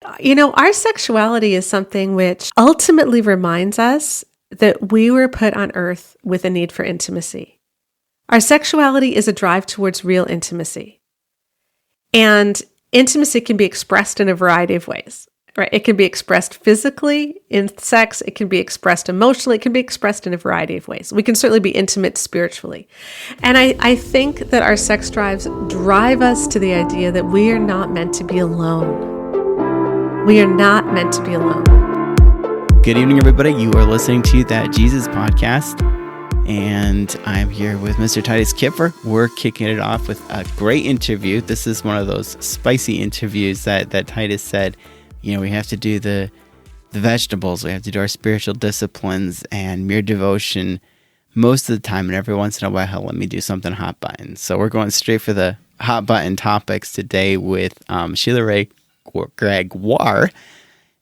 our sexuality is something which ultimately reminds us that we were put on earth with a need for intimacy. Our sexuality is a drive towards real intimacy. And intimacy can be expressed in a variety of ways, right? It can be expressed physically in sex. It can be expressed emotionally. It can be expressed in a variety of ways. We can certainly be intimate spiritually. And I think that our sex drives drive us to the idea that we are not meant to be alone. We are not meant to be alone. Good evening, everybody. You are listening to That Jesus Podcast, and I'm here with Mr. Titus Kipper. We're kicking it off with a great interview. This is one of those spicy interviews that Titus said, we have to do the vegetables, we have to do our spiritual disciplines and mere devotion most of the time, and every once in a while, let me do something hot button. So we're going straight for the hot button topics today with Sheila Wray Gregoire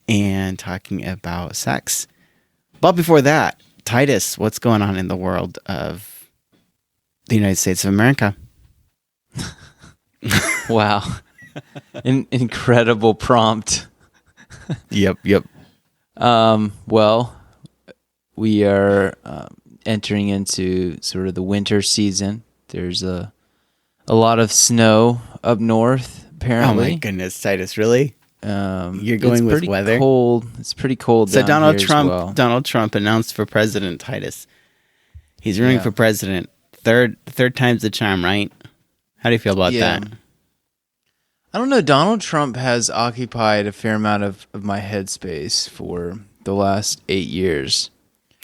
and talking about sex. But before that, Titus, what's going on in the world of the United States of America? Wow. Incredible prompt. Yep. Well, we are entering into sort of the winter season. There's a lot of snow up north, apparently. Oh my goodness, Titus, really? You're going with weather? Cold. It's pretty cold. So down here as well. Donald Trump announced for president, Titus. He's running for president. Third time's the charm, right? How do you feel about that? I don't know. Donald Trump has occupied a fair amount of my headspace for the last 8 years.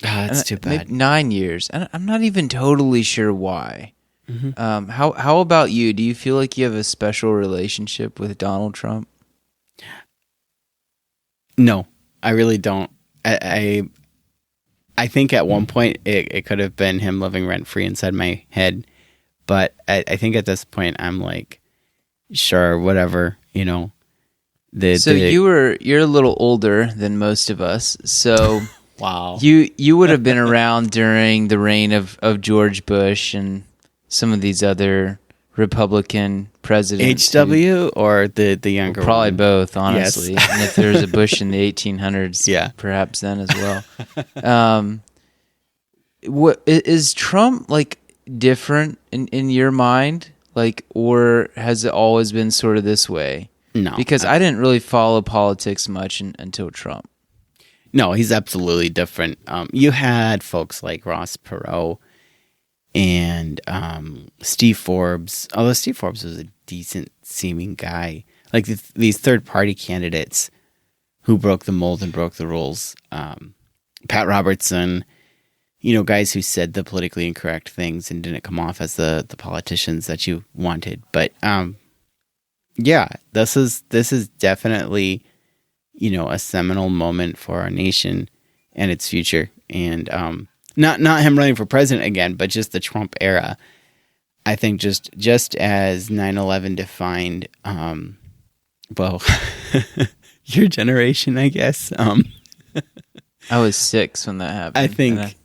That's too bad. 9 years. And I'm not even totally sure why. Mm-hmm. How about you? Do you feel like you have a special relationship with Donald Trump? No, I really don't. I think at one point it could have been him living rent-free inside my head. But I think at this point I'm like, sure, whatever, So you're a little older than most of us. So wow, you would have been around during the reign of George Bush and some of these other Republican presidents. HW or the younger probably one? Both, honestly. Yes. And if there's a Bush in the 1800s, perhaps then as well. What is Trump like different in your mind? Like, or has it always been sort of this way? No. Because I didn't really follow politics much until Trump. No, he's absolutely different. You had folks like Ross Perot and Steve Forbes, although Steve Forbes was a decent-seeming guy. Like these third-party candidates who broke the mold and broke the rules. Pat Robertson, guys who said the politically incorrect things and didn't come off as the politicians that you wanted. But this is definitely, a seminal moment for our nation and its future. And not him running for president again, but just the Trump era. I think just as 9/11 defined, your generation, I guess. I was 6 when that happened. I think.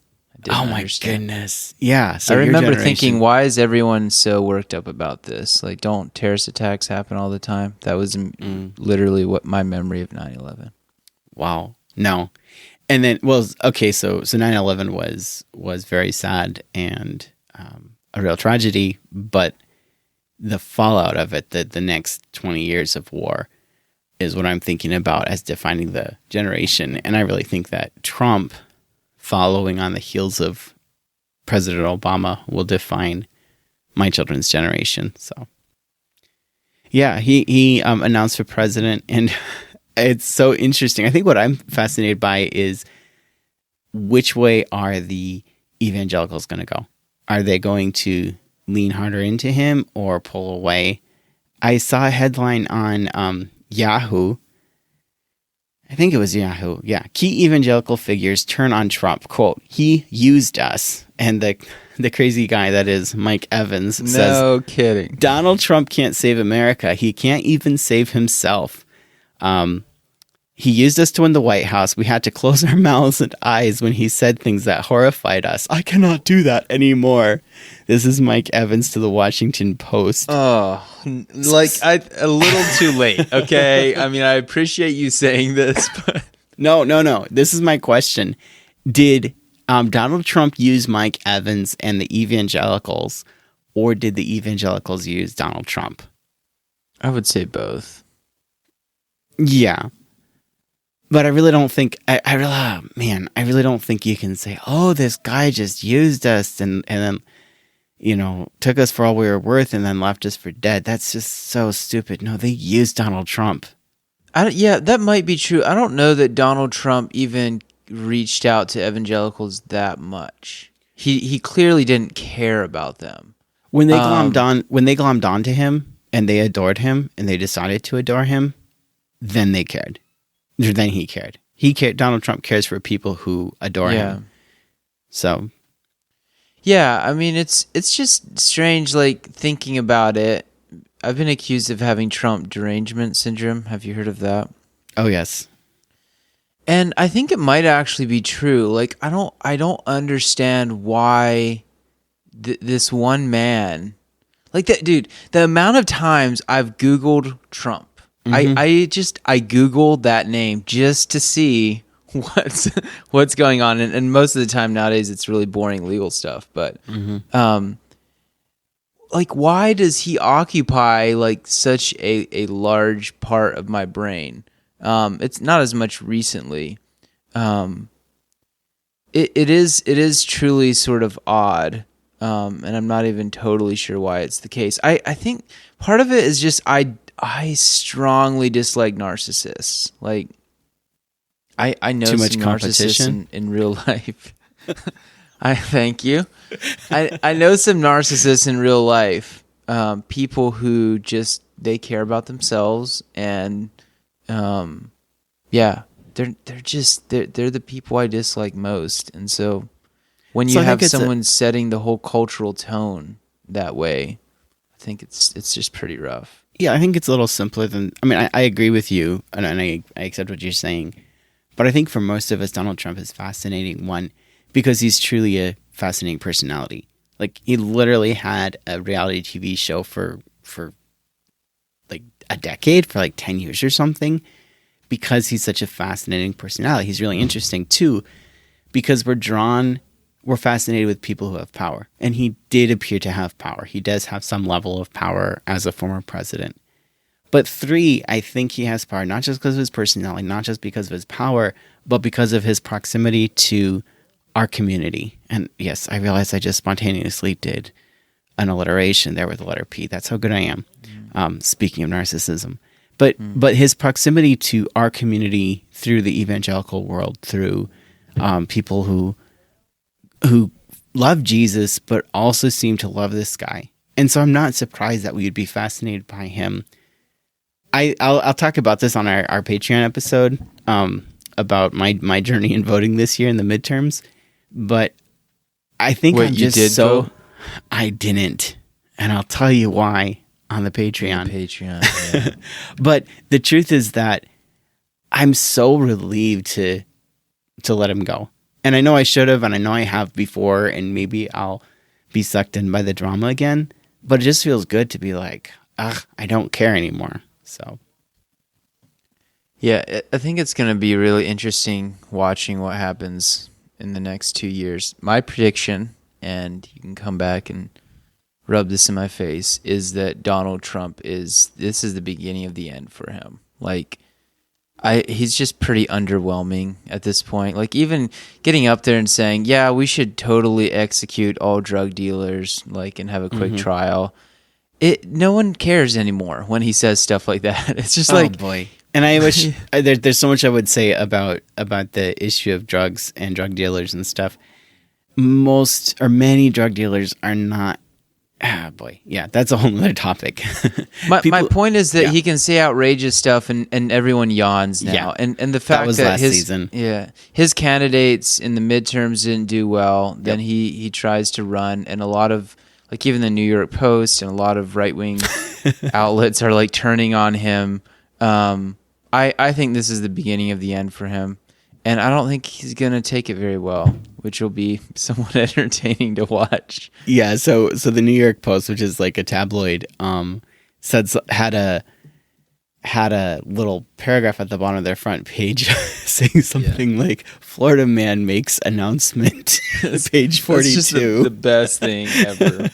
Oh my goodness! Yeah, so I remember thinking, why is everyone so worked up about this? Like, don't terrorist attacks happen all the time? That was literally what my memory of 9/11. Wow. No. And then, so 9/11 was very sad and a real tragedy, but the fallout of it, the next 20 years of war, is what I'm thinking about as defining the generation. And I really think that Trump, following on the heels of President Obama, will define my children's generation. So, yeah, he announced for president, and it's so interesting. I think what I'm fascinated by is which way are the evangelicals going to go? Are they going to lean harder into him or pull away? I saw a headline on Yahoo. I think it was Yahoo. Yeah. Key evangelical figures turn on Trump. Quote, "He used us." And the crazy guy that is Mike Evans says, "No kidding. Donald Trump can't save America. He can't even save himself." He used us to win the White House. We had to close our mouths and eyes when he said things that horrified us. I cannot do that anymore. This is Mike Evans to the Washington Post. Oh, like a little too late. Okay. I mean, I appreciate you saying this, but No. This is my question. Did Donald Trump use Mike Evans and the evangelicals, or did the evangelicals use Donald Trump? I would say both. Yeah. But I really don't think, I really don't think you can say, oh, this guy just used us and then, took us for all we were worth and then left us for dead. That's just so stupid. No, they used Donald Trump. Yeah, that might be true. I don't know that Donald Trump even reached out to evangelicals that much. He clearly didn't care about them. When they glommed on to him and they adored him and they decided to adore him, then they cared. Then he cared. Donald Trump cares for people who adore him. So, yeah, I mean, it's just strange, like, thinking about it. I've been accused of having Trump derangement syndrome. Have you heard of that? Oh, yes. And I think it might actually be true. Like, I don't understand why this one man, like that dude, the amount of times I've Googled Trump. Mm-hmm. I Googled that name just to see what's going on, and most of the time nowadays it's really boring legal stuff. But like, why does he occupy like such a large part of my brain? It's not as much recently. It is truly sort of odd, and I'm not even totally sure why it's the case. I think part of it is just I strongly dislike narcissists. Like, I know too much some competition narcissists in real life. I thank you. I know some narcissists in real life. People who just they care about themselves, and they're the people I dislike most. And so when you have someone setting the whole cultural tone that way, I think it's just pretty rough. Yeah, I think it's a little simpler than... I mean, I agree with you, and I accept what you're saying. But I think for most of us, Donald Trump is fascinating, one, because he's truly a fascinating personality. Like, he literally had a reality TV show for like a decade, for like 10 years or something, because he's such a fascinating personality. He's really interesting, too, because we're fascinated with people who have power. And he did appear to have power. He does have some level of power as a former president. But 3, I think he has power, not just because of his personality, not just because of his power, but because of his proximity to our community. And yes, I realized I just spontaneously did an alliteration there with the letter P. That's how good I am. Speaking of narcissism. But his proximity to our community through the evangelical world, through people who love Jesus, but also seem to love this guy. And so I'm not surprised that we would be fascinated by him. I'll talk about this on our Patreon episode about my journey in voting this year in the midterms. But I think Wait, you did vote? I didn't. And I'll tell you why on the Patreon. Yeah. But the truth is that I'm so relieved to let him go. And I know I should have, and I know I have before, and maybe I'll be sucked in by the drama again. But it just feels good to be like, I don't care anymore. So, yeah, I think it's going to be really interesting watching what happens in the next 2 years. My prediction, and you can come back and rub this in my face, is that Donald Trump this is the beginning of the end for him. Like, he's just pretty underwhelming at this point. Like, even getting up there and saying, yeah, we should totally execute all drug dealers, like, and have a quick trial. No one cares anymore when he says stuff like that. It's just like, oh boy. And I wish there's so much I would say about the issue of drugs and drug dealers and stuff. Most or many drug dealers are not. Ah, boy. Yeah, that's a whole other topic. My point is that he can say outrageous stuff and everyone yawns now. Yeah. And the fact that last season. Yeah, his candidates in the midterms didn't do well. Then he tries to run, and a lot of, like, even the New York Post and a lot of right-wing outlets are like turning on him. I think this is the beginning of the end for him. And I don't think he's going to take it very well, which will be somewhat entertaining to watch. Yeah, so the New York Post, which is like a tabloid, had a little paragraph at the bottom of their front page saying something like Florida man makes announcement. Page 42. That's just the best thing ever.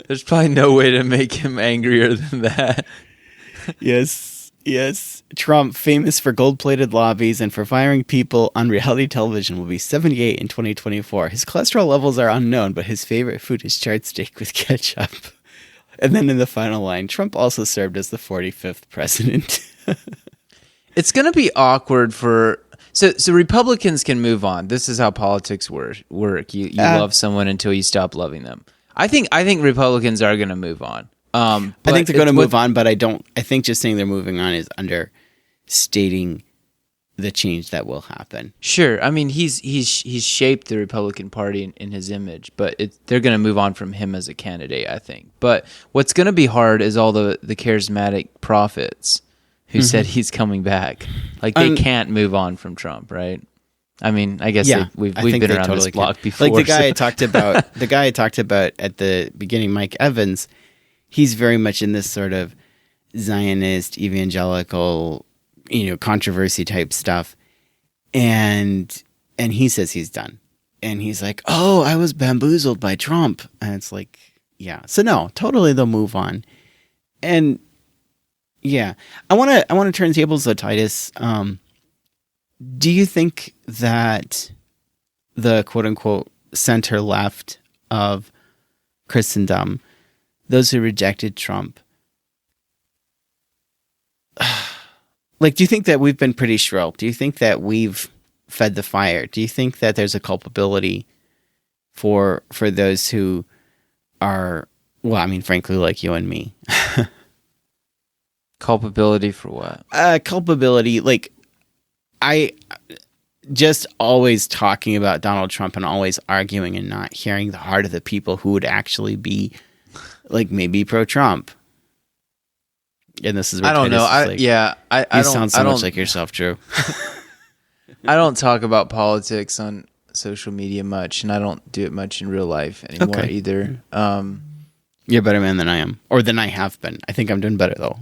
There's probably no way to make him angrier than that. Yes. Trump, famous for gold-plated lobbies and for firing people on reality television, will be 78 in 2024. His cholesterol levels are unknown, but his favorite food is charred steak with ketchup. And then in the final line, Trump also served as the 45th president. It's going to be awkward for... So Republicans can move on. This is how politics work. You love someone until you stop loving them. I think Republicans are going to move on. I think they're going to move on, but I think just saying they're moving on is understating the change that will happen. Sure. I mean, he's shaped the Republican Party in his image, but they're going to move on from him as a candidate, I think. But what's going to be hard is all the charismatic prophets who said he's coming back. Like, they can't move on from Trump, right? I mean, I guess we've been around this block before. Like the guy I talked about at the beginning, Mike Evans, he's very much in this sort of Zionist, evangelical, controversy type stuff. And he says he's done. And he's like, oh, I was bamboozled by Trump. And it's like, yeah. So no, totally they'll move on. And yeah, I want to turn tables though, Titus. Do you think that the quote unquote center left of Christendom, those who rejected Trump, like, do you think that we've been pretty shrill? Do you think that we've fed the fire? Do you think that there's a culpability for those who are, well, I mean, frankly, like you and me? Culpability for what? Culpability, like, I just always talking about Donald Trump and always arguing and not hearing the heart of the people who would actually be, like, maybe pro-Trump. And this is where I don't know. I don't sound so much like yourself, Drew. I don't talk about politics on social media much, and I don't do it much in real life anymore either. You're a better man than I am, or than I have been. I think I'm doing better though.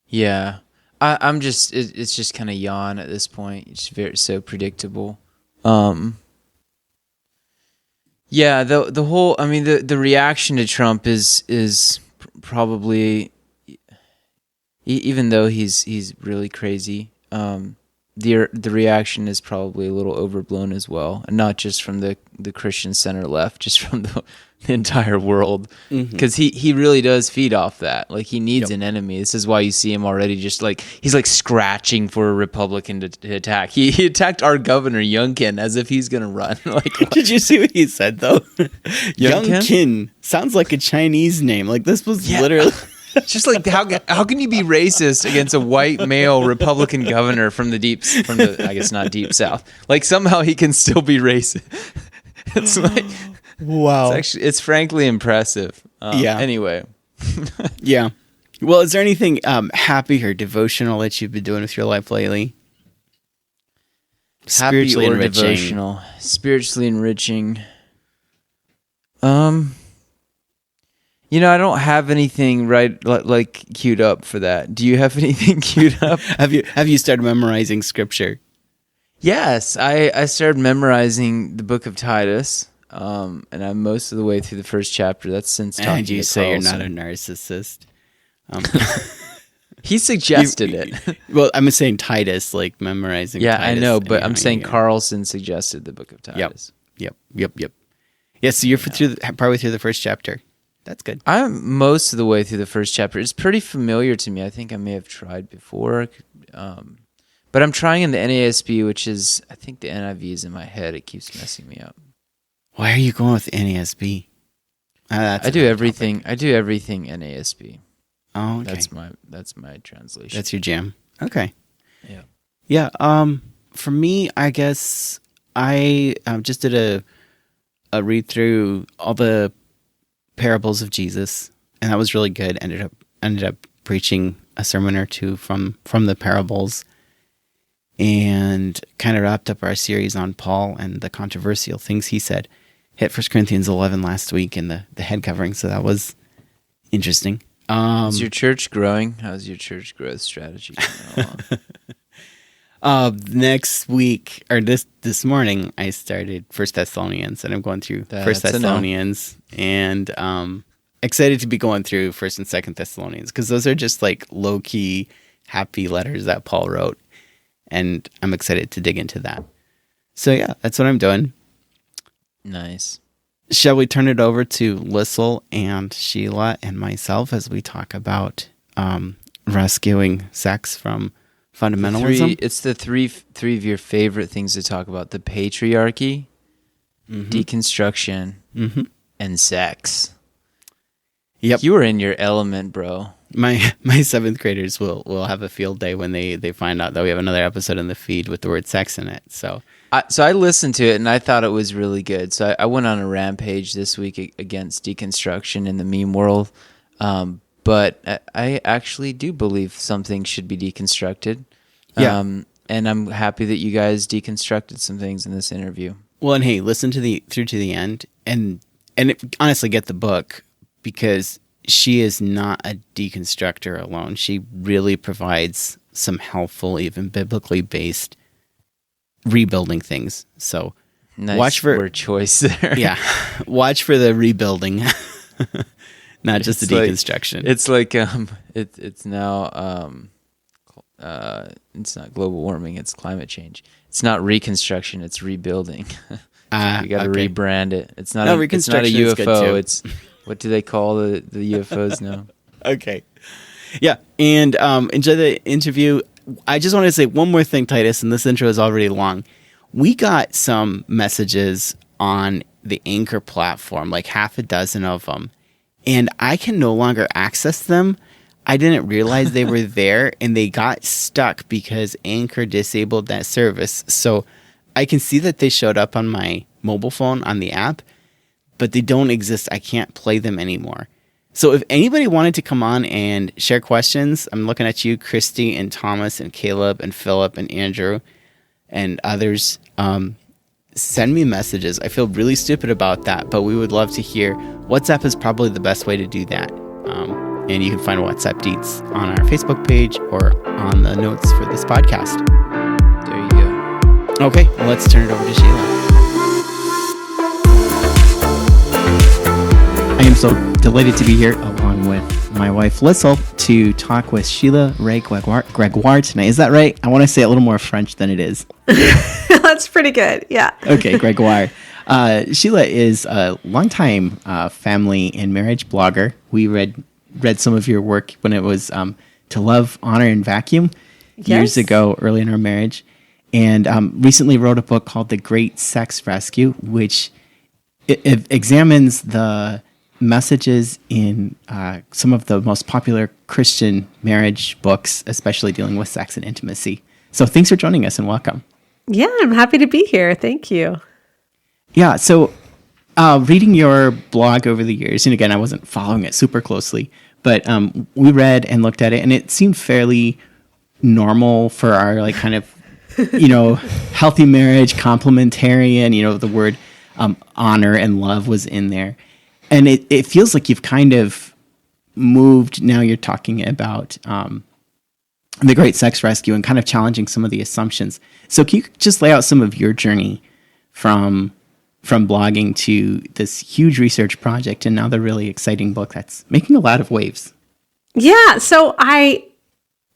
Yeah, I'm just. It's just kind of yawn at this point. It's so predictable. Yeah, the whole. I mean, the reaction to Trump is probably. Even though he's really crazy, the reaction is probably a little overblown as well, and not just from the Christian center left, just from the entire world, because he really does feed off that. Like, he needs an enemy. This is why you see him already just like he's like scratching for a Republican to attack. He attacked our governor Youngkin as if he's gonna run. Like, did you see what he said though? Youngkin sounds like a Chinese name. Like, this was literally. It's just like, how can you be racist against a white male Republican governor from the I guess not deep South? Like, somehow he can still be racist. It's like, wow. It's frankly impressive. Anyway. Yeah. Well, is there anything happy or devotional that you've been doing with your life lately? Happy or devotional, spiritually enriching. I don't have anything like queued up for that. Do you have anything queued up? Have you started memorizing scripture? Yes, I started memorizing the book of Titus, and I'm most of the way through the first chapter. That's since talking to And you say Carlson. You're not a narcissist. He suggested it. Well, I'm saying Titus, like memorizing. Yeah, Titus, I know, but I'm saying Carlson suggested the book of Titus. Yep. Yeah, so you're partway through the first chapter. That's good. I'm most of the way through the first chapter. It's pretty familiar to me. I think I may have tried before. But I'm trying in the NASB, which is, I think the NIV is in my head. It keeps messing me up. Why are you going with NASB? I do everything. I do everything NASB. Oh, okay. That's my translation. That's your jam. Okay. Yeah. Yeah. For me, I guess I just did a read through all the parables of Jesus, and that was really good. Ended up preaching a sermon or two from the parables, and kind of wrapped up our series on Paul and the controversial things he said. Hit 1 Corinthians 11 last week in the head covering, so that was interesting. Is your church growing? How's your church growth strategy coming along? Next week, or this morning, I started 1 Thessalonians, and I'm going through 1 Thessalonians, and excited to be going through 1 and 2 Thessalonians, because those are just like low-key, happy letters that Paul wrote, and I'm excited to dig into that. So yeah, that's what I'm doing. Nice. Shall we turn it over to Lissel and Sheila and myself as we talk about rescuing sex from fundamentalism? It's the three of your favorite things to talk about: the patriarchy, deconstruction, and sex. Yep. You were in your element, bro. My 7th graders will have a field day when they find out that we have another episode in the feed with the word sex in it. So I listened to it and I thought it was really good. So I went on a rampage this week against deconstruction in the meme world. But I actually do believe something should be deconstructed. Yeah. And I'm happy that you guys deconstructed some things in this interview. Well, and hey, listen through to the end, and honestly get the book, because she is not a deconstructor alone. She really provides some helpful, even biblically based rebuilding things. So Nice watch for word choice there. Yeah, watch for the rebuilding, not just the deconstruction. It's like it's now it's not global warming, it's climate change. It's not reconstruction, it's rebuilding. You got to rebrand it. It's not it's not a UFO. It's what do they call the UFOs now? Okay. Yeah, and enjoy the interview. I just want to say one more thing, Titus, and this intro is already long. We got some messages on the Anchor platform, like half a dozen of them, and I can no longer access them. I didn't realize they were there, and they got stuck because Anchor disabled that service. So I can see that they showed up on my mobile phone on the app, but they don't exist. I can't play them anymore. So if anybody wanted to come on and share questions, I'm looking at you, Christy and Thomas and Caleb and Philip and Andrew and others. Send me messages. I feel really stupid about that, but we would love to hear. WhatsApp is probably the best way to do that. And you can find WhatsApp deets on our Facebook page or on the notes for this podcast. There you go. Okay, well, let's turn it over to Sheila. I am so delighted to be here along with my wife, Lissel, to talk with Sheila Wray Gregoire tonight. Is that right? I want to say it a little more French than it is. That's pretty good, yeah. Okay, Gregoire. Sheila is a longtime family and marriage blogger. We read some of your work when it was To Love, Honor, and Vacuum years ago, early in our marriage. And recently wrote a book called The Great Sex Rescue, which it examines the messages in some of the most popular Christian marriage books, especially dealing with sex and intimacy. So thanks for joining us and welcome. Yeah, I'm happy to be here. Thank you. Yeah, so reading your blog over the years, and again, I wasn't following it super closely, but we read and looked at it, and it seemed fairly normal for our like kind of, healthy marriage, complementarian, the word honor and love was in there. And it feels like you've kind of moved, now you're talking about the Great Sex Rescue and kind of challenging some of the assumptions. So can you just lay out some of your journey from blogging to this huge research project and now the really exciting book that's making a lot of waves? Yeah, so I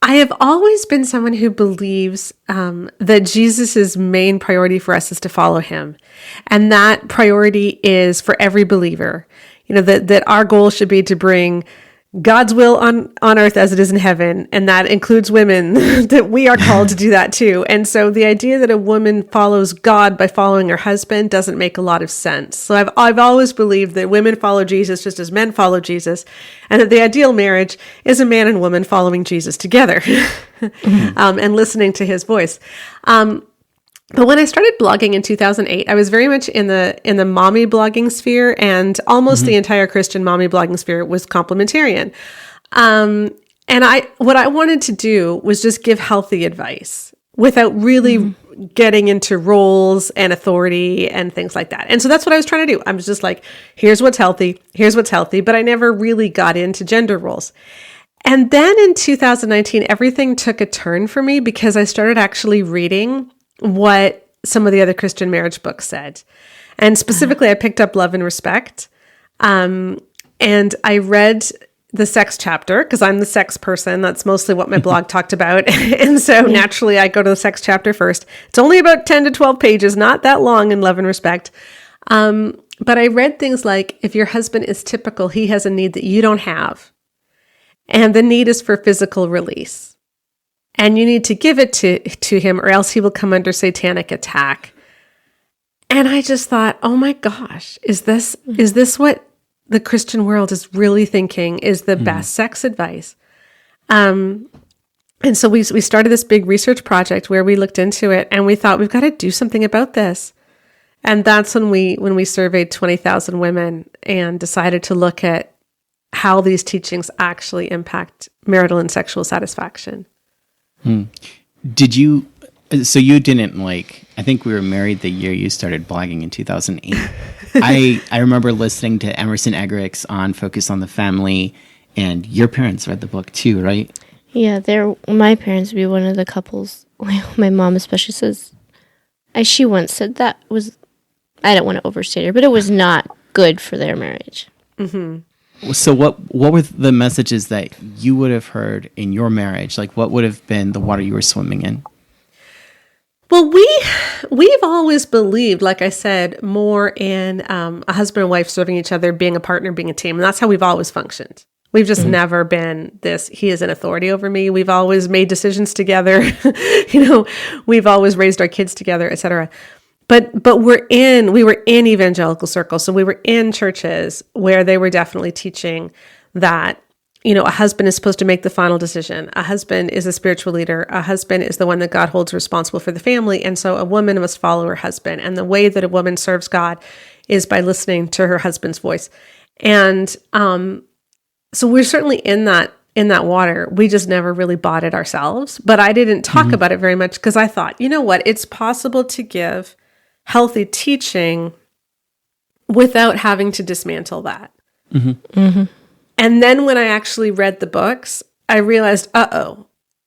have always been someone who believes that Jesus's main priority for us is to follow him. And that priority is for every believer. That our goal should be to bring God's will on earth as it is in heaven. And that includes women, that we are called to do that too. And so the idea that a woman follows God by following her husband doesn't make a lot of sense. So I've always believed that women follow Jesus just as men follow Jesus, and that the ideal marriage is a man and woman following Jesus together and listening to his voice. But when I started blogging in 2008, I was very much in the mommy blogging sphere, and almost the entire Christian mommy blogging sphere was complementarian. And what I wanted to do was just give healthy advice without really getting into roles and authority and things like that. And so that's what I was trying to do. I was just like, here's what's healthy, but I never really got into gender roles. And then in 2019, everything took a turn for me because I started actually reading what some of the other Christian marriage books said. And specifically, I picked up Love and Respect. And I read the sex chapter because I'm the sex person. That's mostly what my blog talked about. And so naturally, I go to the sex chapter first. It's only about 10 to 12 pages, not that long in Love and Respect. But I read things like, if your husband is typical, he has a need that you don't have. And the need is for physical release. And you need to give it to him or else he will come under satanic attack. And I just thought, oh my gosh, is this what the Christian world is really thinking is the best sex advice? And so we started this big research project where we looked into it and we thought we've got to do something about this. And that's when we surveyed 20,000 women and decided to look at how these teachings actually impact marital and sexual satisfaction. Did you, so you didn't I think we were married the year you started blogging in 2008. I remember listening to Emerson Eggerichs on Focus on the Family, and your parents read the book too, right? Yeah, my parents would be one of the couples. My mom especially says, she once said that was, I don't want to overstate her, but it was not good for their marriage. Mm-hmm. So what were the messages that you would have heard in your marriage? What would have been the water you were swimming in? Well, we've always believed, like I said, more in a husband and wife serving each other, being a partner, being a team. And that's how we've always functioned. We've just never been this, he is an authority over me. We've always made decisions together. We've always raised our kids together, et cetera. But we were in evangelical circles. So we were in churches where they were definitely teaching that, a husband is supposed to make the final decision. A husband is a spiritual leader. A husband is the one that God holds responsible for the family. And so a woman must follow her husband. And the way that a woman serves God is by listening to her husband's voice. And so we're certainly in that water. We just never really bought it ourselves. But I didn't talk about it very much because I thought, you know what? It's possible to give healthy teaching without having to dismantle that. Mm-hmm. Mm-hmm. And then when I actually read the books, I realized,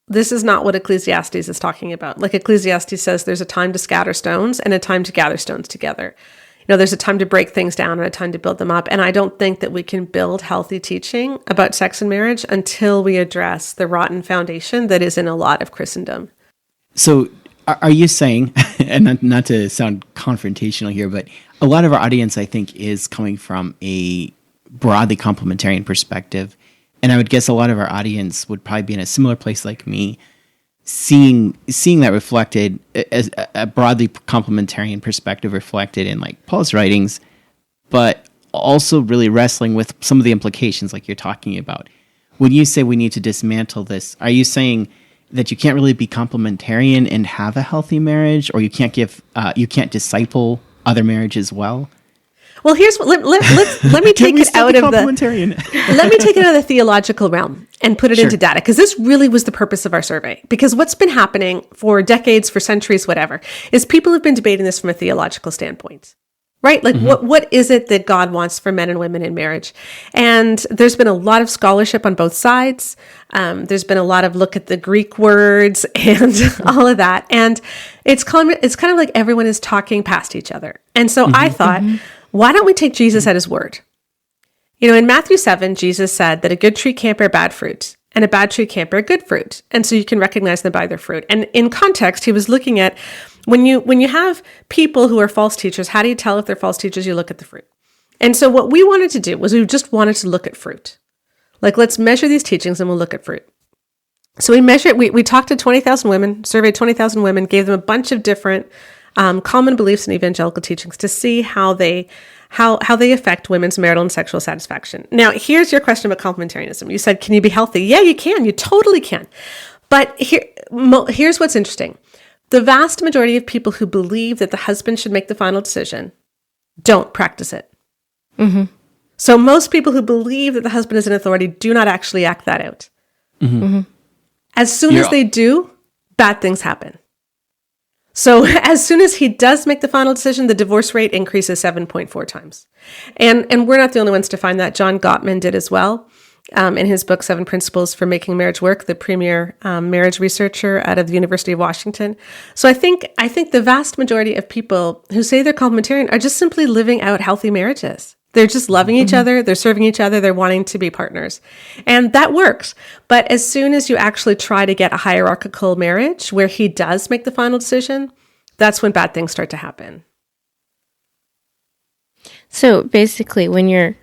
this is not what Ecclesiastes is talking about. Ecclesiastes says there's a time to scatter stones and a time to gather stones together. There's a time to break things down and a time to build them up. And I don't think that we can build healthy teaching about sex and marriage until we address the rotten foundation that is in a lot of Christendom. So are you saying, and not to sound confrontational here, but a lot of our audience, I think, is coming from a broadly complementarian perspective. And I would guess a lot of our audience would probably be in a similar place like me, seeing that reflected as a broadly complementarian perspective reflected in Paul's writings, but also really wrestling with some of the implications like you're talking about. When you say we need to dismantle this, are you saying that you can't really be complementarian and have a healthy marriage, or you can't disciple other marriages well? Well, here's what let me take it out of the theological realm and put it into data, because this really was the purpose of our survey. Because what's been happening for decades, for centuries, whatever, is people have been debating this from a theological standpoint. Right? What is it that God wants for men and women in marriage? And there's been a lot of scholarship on both sides. There's been a lot of look at the Greek words and all of that. And it's kind of like everyone is talking past each other. And so I thought, why don't we take Jesus at his word? In Matthew 7, Jesus said that a good tree can't bear bad fruit and a bad tree can't bear good fruit. And so you can recognize them by their fruit. And in context, he was looking at when you have people who are false teachers, how do you tell if they're false teachers? You look at the fruit. And so what we wanted to do was we just wanted to look at fruit. Let's measure these teachings and we'll look at fruit. So we talked to 20,000 women, surveyed 20,000 women, gave them a bunch of different common beliefs and evangelical teachings to see how they affect women's marital and sexual satisfaction. Now, here's your question about complementarianism. You said, can you be healthy? Yeah, you can. You totally can. But here's what's interesting. The vast majority of people who believe that the husband should make the final decision don't practice it. Mm-hmm. So most people who believe that the husband is an authority do not actually act that out. As soon as they do, bad things happen. So as soon as he does make the final decision, the divorce rate increases 7.4 times. And we're not the only ones to find that. John Gottman did as well. In his book, 7 Principles for Making Marriage Work, the premier marriage researcher out of the University of Washington. So I think the vast majority of people who say they're complementarian are just simply living out healthy marriages. They're just loving each other, they're serving each other, they're wanting to be partners. And that works. But as soon as you actually try to get a hierarchical marriage where he does make the final decision, that's when bad things start to happen. So basically, when you're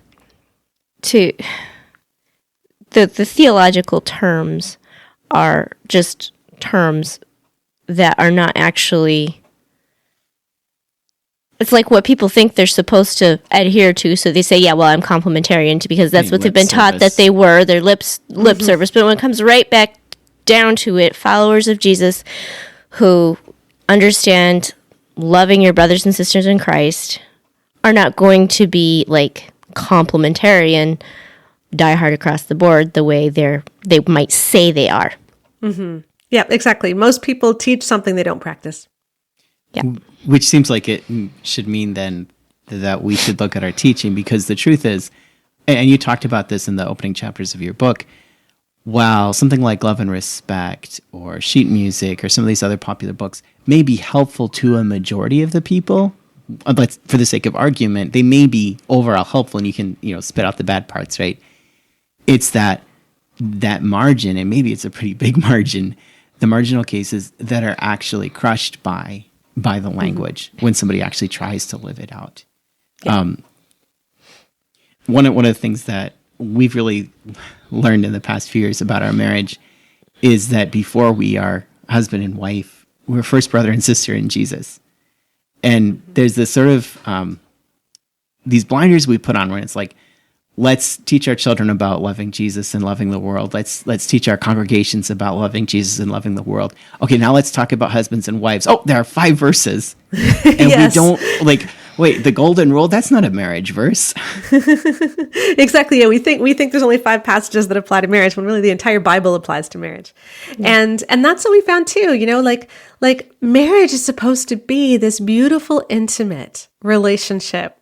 the theological terms are just terms that are not actually, it's like what people think they're supposed to adhere to. So they say, yeah, well, I'm complementarian because that's what they've been taught that they were, their lip service. But when it comes right back down to it, followers of Jesus who understand loving your brothers and sisters in Christ are not going to be like complementarian, die hard across the board the way they might say they are. Yeah, exactly. Most people teach something they don't practice. Yeah. Which seems like it should mean then that we should look at our teaching, because the truth is, and you talked about this in the opening chapters of your book, while something like Love and Respect or Sheet Music or some of these other popular books may be helpful to a majority of the people, but for the sake of argument, they may be overall helpful and you can, spit out the bad parts, right? It's that margin, and maybe it's a pretty big margin, the marginal cases that are actually crushed by the language when somebody actually tries to live it out. Yeah. One of the things that we've really learned in the past few years about our marriage is that before we are husband and wife, we're first brother and sister in Jesus. And there's this sort of these blinders we put on when it's like, let's teach our children about loving Jesus and loving the world. Let's teach our congregations about loving Jesus and loving the world. Okay, now let's talk about husbands and wives. Oh, there are 5 verses. And yes. We don't wait, the golden rule, that's not a marriage verse. Exactly. Yeah, we think there's only 5 passages that apply to marriage when really the entire Bible applies to marriage. Yeah. And that's what we found too, like marriage is supposed to be this beautiful, intimate relationship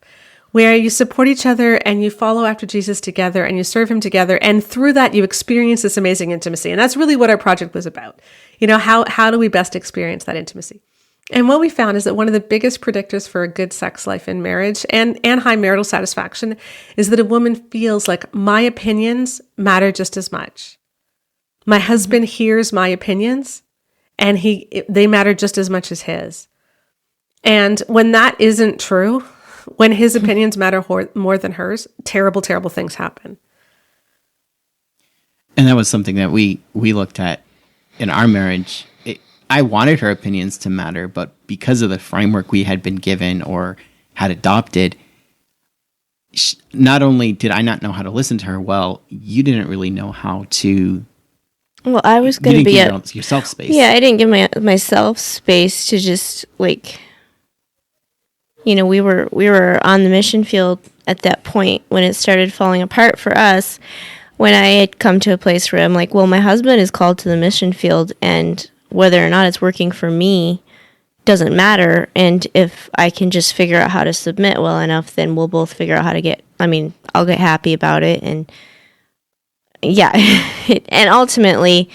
where you support each other and you follow after Jesus together and you serve him together. And through that, you experience this amazing intimacy. And that's really what our project was about. How do we best experience that intimacy? And what we found is that one of the biggest predictors for a good sex life in marriage and high marital satisfaction is that a woman feels like my opinions matter just as much. My husband hears my opinions and they matter just as much as his. And when that isn't true, when his opinions matter more than hers, terrible, terrible things happen. And that was something that we looked at in our marriage. I wanted her opinions to matter, but because of the framework we had been given or had adopted, not only did I not know how to listen to her well, you didn't really know how to. Well, I was going to be yourself space. Yeah, I didn't give myself space to just like. We were on the mission field at that point when it started falling apart for us, when I had come to a place where I'm like, well, my husband is called to the mission field, and whether or not it's working for me doesn't matter. And if I can just figure out how to submit well enough, then we'll both figure out how to I'll get happy about it. And yeah, and ultimately,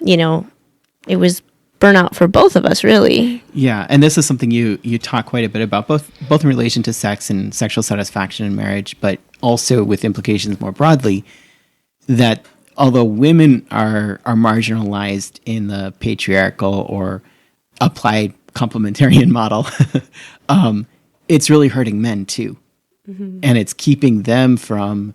it was burnout for both of us, really. Yeah, and this is something you talk quite a bit about, both in relation to sex and sexual satisfaction in marriage, but also with implications more broadly, that although women are marginalized in the patriarchal or applied complementarian model, it's really hurting men too. Mm-hmm. And it's keeping them from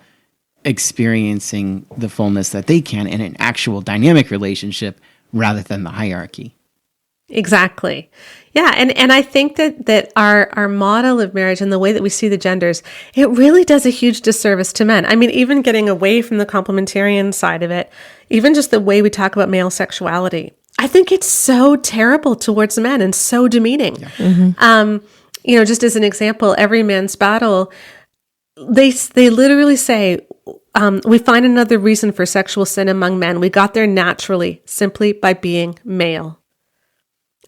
experiencing the fullness that they can in an actual dynamic relationship rather than the hierarchy. Exactly. Yeah. And I think that our model of marriage and the way that we see the genders, it really does a huge disservice to men. I mean, even getting away from the complementarian side of it, even just the way we talk about male sexuality, I think it's so terrible towards men and so demeaning. Yeah. Mm-hmm. Just as an example, Every Man's Battle, they literally say, we find another reason for sexual sin among men. We got there naturally, simply by being male.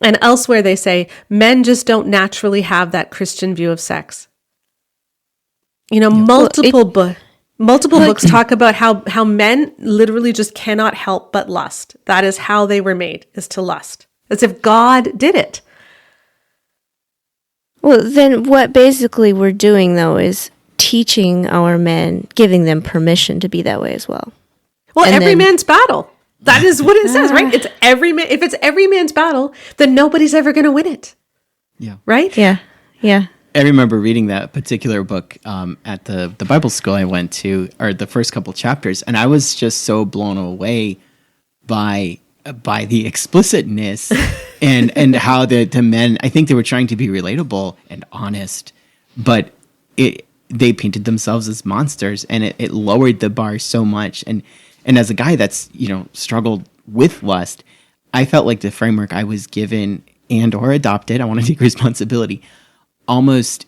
And elsewhere they say, men just don't naturally have that Christian view of sex. Multiple books talk about how men literally just cannot help but lust. That is how they were made, is to lust. As if God did it. Well, then what basically we're doing, though, is teaching our men, giving them permission to be that way as well. Well, every man's battle. That is what it says, right? It's every man. If it's every man's battle, then nobody's ever going to win it. Yeah. Right? Yeah. I remember reading that particular book at the Bible school I went to, or the first couple chapters, and I was just so blown away by the explicitness and how the men, I think they were trying to be relatable and honest, but they painted themselves as monsters, and it lowered the bar so much. And as a guy that's, struggled with lust, I felt like the framework I was given and or adopted, I want to take responsibility, almost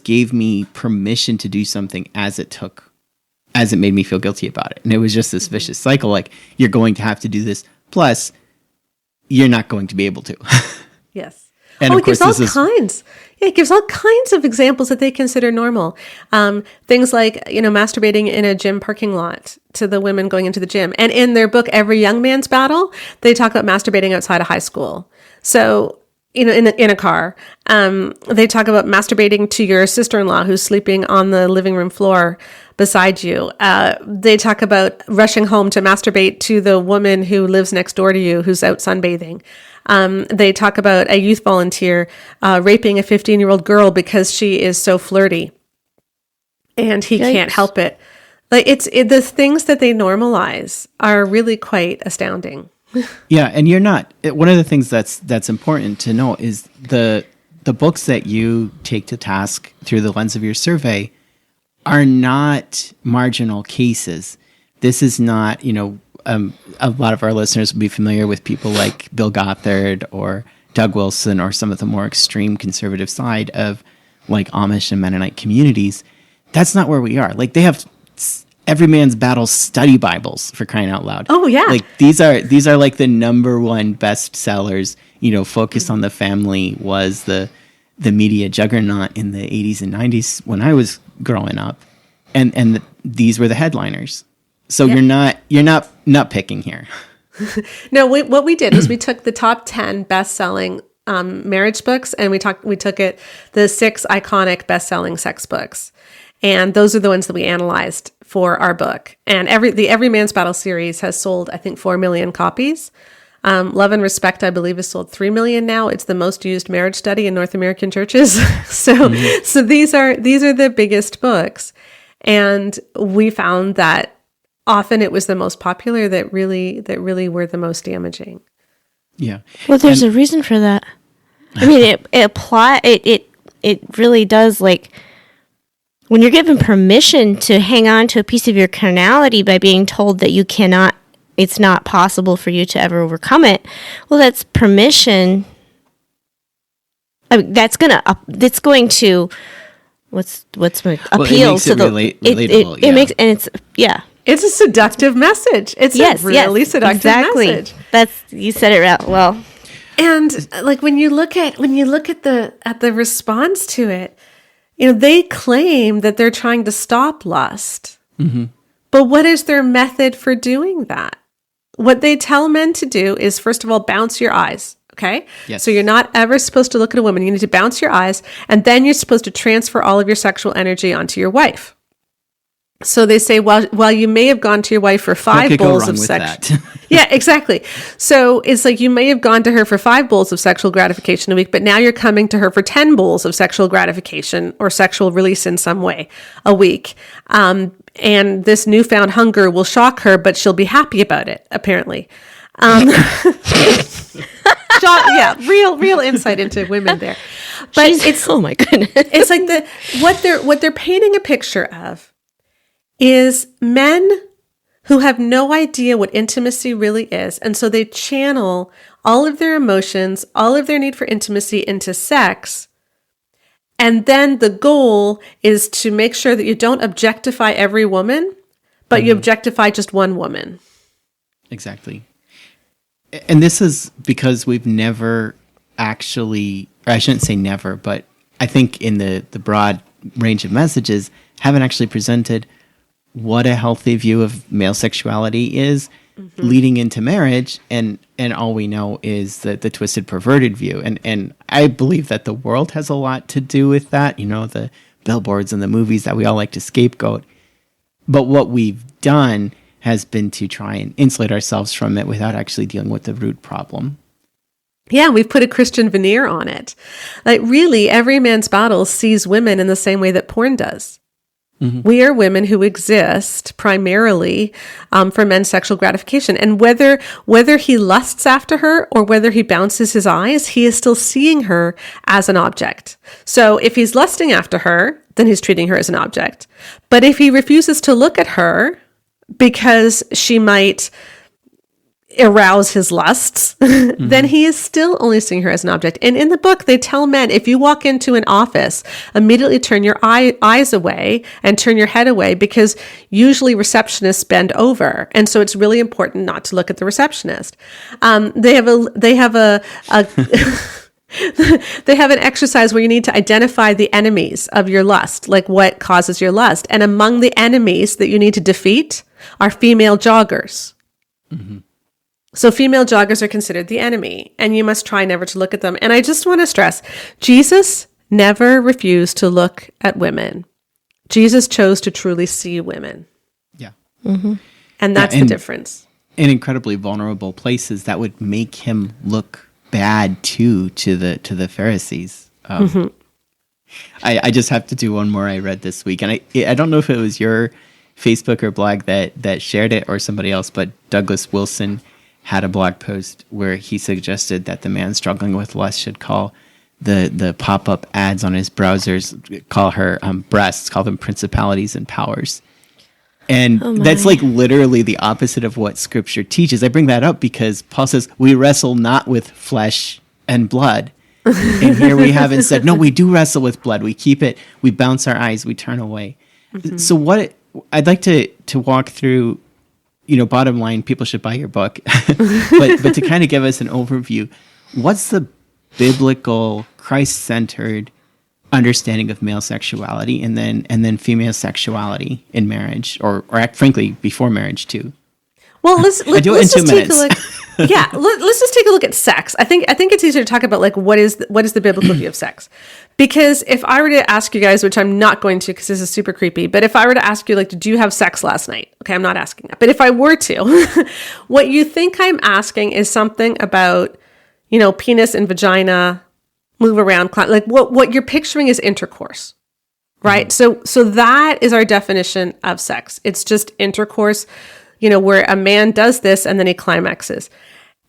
gave me permission to do something as it made me feel guilty about it. And it was just this vicious cycle, like, you're going to have to do this, plus you're not going to be able to. Yes. And it gives all kinds. Yeah, it gives all kinds of examples that they consider normal. Things like, masturbating in a gym parking lot to the women going into the gym. And in their book, Every Young Man's Battle, they talk about masturbating outside of high school. So, in a car. They talk about masturbating to your sister-in-law who's sleeping on the living room floor beside you. They talk about rushing home to masturbate to the woman who lives next door to you who's out sunbathing. They talk about a youth volunteer raping a 15-year-old girl because she is so flirty and he can't help it. Like the things that they normalize are really quite astounding. Yeah, and you're not. One of the things that's important to know is the books that you take to task through the lens of your survey are not marginal cases. This is not, a lot of our listeners will be familiar with people like Bill Gothard or Doug Wilson or some of the more extreme conservative side of like Amish and Mennonite communities. That's not where we are. Like they have Every Man's Battle study Bibles, for crying out loud. Oh yeah. Like these are like the number one bestsellers. Focus on the Family was the media juggernaut in the 80s and 90s when I was growing up. And these were the headliners. So you're not picking here. No, what we did was we took the top 10 best-selling marriage books, and we took the 6 iconic best-selling sex books. And those are the ones that we analyzed for our book. And the Every Man's Battle series has sold, I think, 4 million copies. Love and Respect, I believe, has sold 3 million now. It's the most used marriage study in North American churches. So these are the biggest books. And we found that often it was the most popular that really were the most damaging. Yeah. Well, there's a reason for that. I mean, it really does, like, when you're given permission to hang on to a piece of your carnality by being told that you cannot, it's not possible for you to ever overcome it. Well, that's permission. I mean, it's going to appeal to the relatable. It makes, and it's It's a seductive message. It's a really seductive message. You said it right well. And like when you look at the response to it, they claim that they're trying to stop lust. Mm-hmm. But what is their method for doing that? What they tell men to do is, first of all, bounce your eyes. Okay? Yes. So you're not ever supposed to look at a woman. You need to bounce your eyes, and then you're supposed to transfer all of your sexual energy onto your wife. So they say, while you may have gone to your wife for 5 bowls of sex. Yeah, exactly. So it's like you may have gone to her for 5 bowls of sexual gratification a week, but now you're coming to her for 10 bowls of sexual gratification or sexual release in some way a week. And this newfound hunger will shock her, but she'll be happy about it, apparently. Real insight into women there. But oh my goodness. It's like what they're painting a picture of is men who have no idea what intimacy really is. And so they channel all of their emotions, all of their need for intimacy into sex. And then the goal is to make sure that you don't objectify every woman but you objectify just one woman. Exactly. And this is because we've never actually, or I shouldn't say never, but I think in the broad range of messages, haven't actually presented what a healthy view of male sexuality is leading into marriage. And all we know is the twisted, perverted view. And I believe that the world has a lot to do with that, you know, the billboards and the movies that we all like to scapegoat. But what we've done has been to try and insulate ourselves from it without actually dealing with the root problem. Yeah, we've put a Christian veneer on it. Like, really, every man's battle sees women in the same way that porn does. We are women who exist primarily for men's sexual gratification. And whether he lusts after her or whether he bounces his eyes, he is still seeing her as an object. So if he's lusting after her, then he's treating her as an object. But if he refuses to look at her because she might arouse his lusts, then he is still only seeing her as an object. And in the book, they tell men, if you walk into an office, immediately turn your eyes away and turn your head away, because usually receptionists bend over. And so it's really important not to look at the receptionist. They have they have an exercise where you need to identify the enemies of your lust, like what causes your lust. And among the enemies that you need to defeat are female joggers. So female joggers are considered the enemy, and you must try never to look at them. And I just want to stress, Jesus never refused to look at women. Jesus chose to truly see women. Yeah. And that's the difference. In incredibly vulnerable places that would make him look bad too to the Pharisees. I just have to do one more I read this week, and I don't know if it was your Facebook or blog that shared it or somebody else, but Douglas Wilson had a blog post where he suggested that the man struggling with lust should call the pop-up ads on his browsers, call her breasts, call them principalities and powers. And that's like literally the opposite of what Scripture teaches. I bring that up because Paul says, we wrestle not with flesh and blood. And here we have instead, no, we do wrestle with blood. We keep it, we bounce our eyes, we turn away. So what I'd like to walk through, you know, bottom line, people should buy your book, but to kind of give us an overview, what's the biblical, Christ-centered understanding of male sexuality and then female sexuality in marriage, or frankly, before marriage too? Well, let's I do it in 2 minutes. Let's just take a look at sex. I think it's easier to talk about like what is the biblical view of sex, because if I were to ask you guys, which I'm not going to because this is super creepy, but if I were to ask you like, did you have sex last night? Okay, I'm not asking that, but if I were to, what you think I'm asking is something about, you know, penis and vagina, move around, like what you're picturing is intercourse, right? So that is our definition of sex. It's just intercourse, you know, where a man does this and then he climaxes.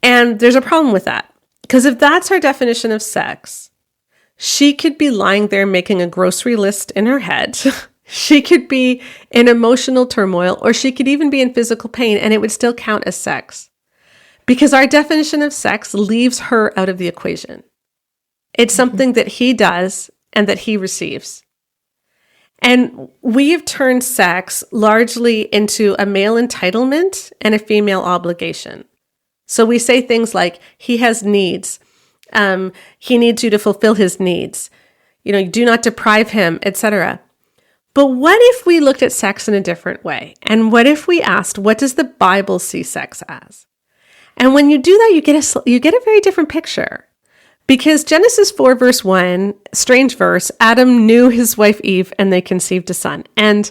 And there's a problem with that, because if that's our definition of sex, she could be lying there making a grocery list in her head. She could be in emotional turmoil, or she could even be in physical pain, and it would still count as sex, because our definition of sex leaves her out of the equation. It's something that he does and that he receives. And we have turned sex largely into a male entitlement and a female obligation. So we say things like, he has needs. He needs you to fulfill his needs. You know, you do not deprive him, etc. But what if we looked at sex in a different way? And what if we asked, what does the Bible see sex as? And when you do that, you get a very different picture. Because Genesis 4 verse 1, strange verse, Adam knew his wife Eve and they conceived a son. And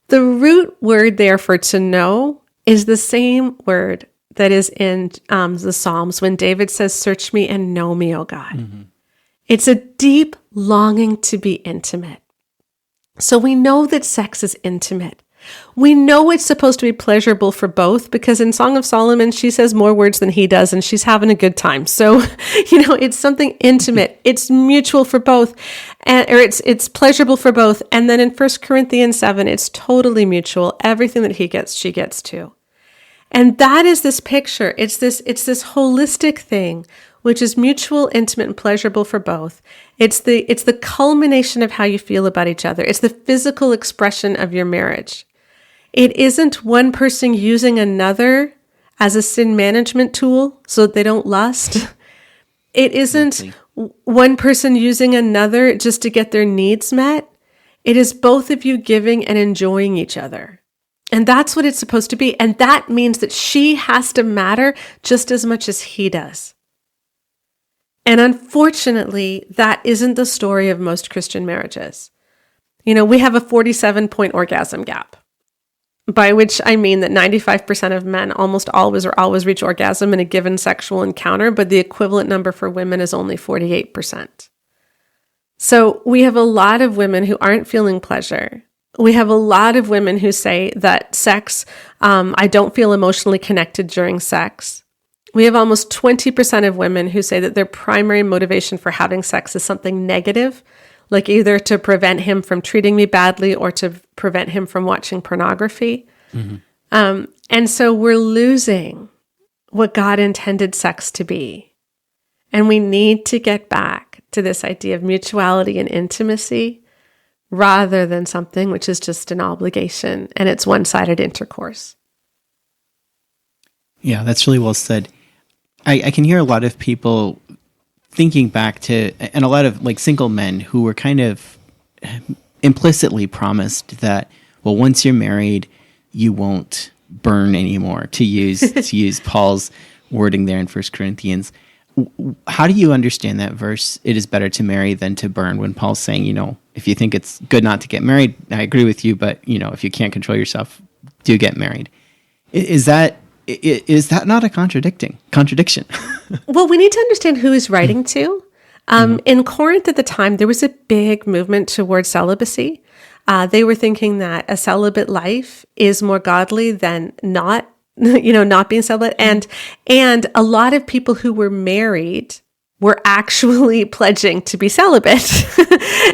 the root word there for to know is the same word that is in the Psalms when David says, search me and know me, O God. It's a deep longing to be intimate. So we know that sex is intimate. We know it's supposed to be pleasurable for both, because in Song of Solomon, she says more words than he does, and she's having a good time. So, you know, it's something intimate. It's mutual for both, or it's pleasurable for both. And then in 1 Corinthians 7, it's totally mutual. Everything that he gets, she gets too. And that is this picture. It's this holistic thing, which is mutual, intimate, and pleasurable for both. It's the culmination of how you feel about each other. It's the physical expression of your marriage. It isn't one person using another as a sin management tool so that they don't lust. It isn't one person using another just to get their needs met. It is both of you giving and enjoying each other. And that's what it's supposed to be. And that means that she has to matter just as much as he does. And unfortunately, that isn't the story of most Christian marriages. We have a 47-point orgasm gap, by which I mean that 95% of men almost always reach orgasm in a given sexual encounter, but the equivalent number for women is only 48%. So we have a lot of women who aren't feeling pleasure. We have a lot of women who say that sex, I don't feel emotionally connected during sex. We have almost 20% of women who say that their primary motivation for having sex is something negative, like either to prevent him from treating me badly or to prevent him from watching pornography. Mm-hmm. And so we're losing what God intended sex to be. And we need to get back to this idea of mutuality and intimacy rather than something which is just an obligation and it's one-sided intercourse. Yeah, that's really well said. I can hear a lot of people thinking back to, and a lot of like single men who were kind of implicitly promised that, well, once you're married, you won't burn anymore, to use Paul's wording there in 1 Corinthians. How do you understand that verse, it is better to marry than to burn, when Paul's saying, if you think it's good not to get married, I agree with you, but, if you can't control yourself, do get married. Is that not a contradiction? Well, we need to understand who he's writing to. In Corinth at the time, there was a big movement towards celibacy. They were thinking that a celibate life is more godly than not being celibate. And a lot of people who were married were actually pledging to be celibate.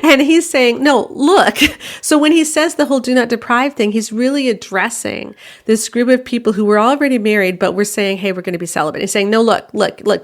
And he's saying, no, look. So when he says the whole do not deprive thing, he's really addressing this group of people who were already married, but were saying, hey, we're going to be celibate. He's saying, no, look,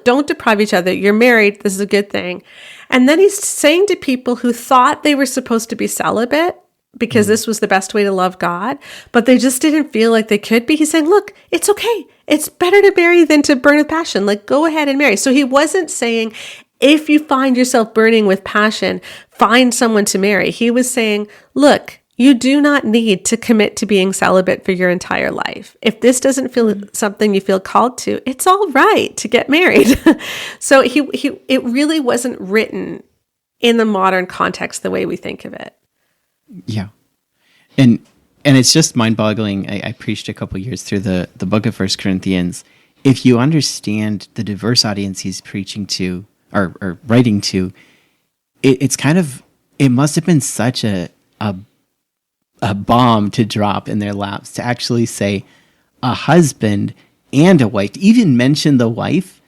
don't deprive each other. You're married. This is a good thing. And then he's saying to people who thought they were supposed to be celibate because this was the best way to love God, but they just didn't feel like they could be. He's saying, look, it's okay. It's better to marry than to burn with passion. Like, go ahead and marry. So he wasn't saying, if you find yourself burning with passion, find someone to marry. He was saying, look, you do not need to commit to being celibate for your entire life. If this doesn't feel something you feel called to, it's all right to get married. So it really wasn't written in the modern context the way we think of it. Yeah. And it's just mind-boggling. I preached a couple years through the book of 1 Corinthians. If you understand the diverse audience he's preaching to or writing to, it must have been such a bomb to drop in their laps to actually say a husband and a wife, to even mention the wife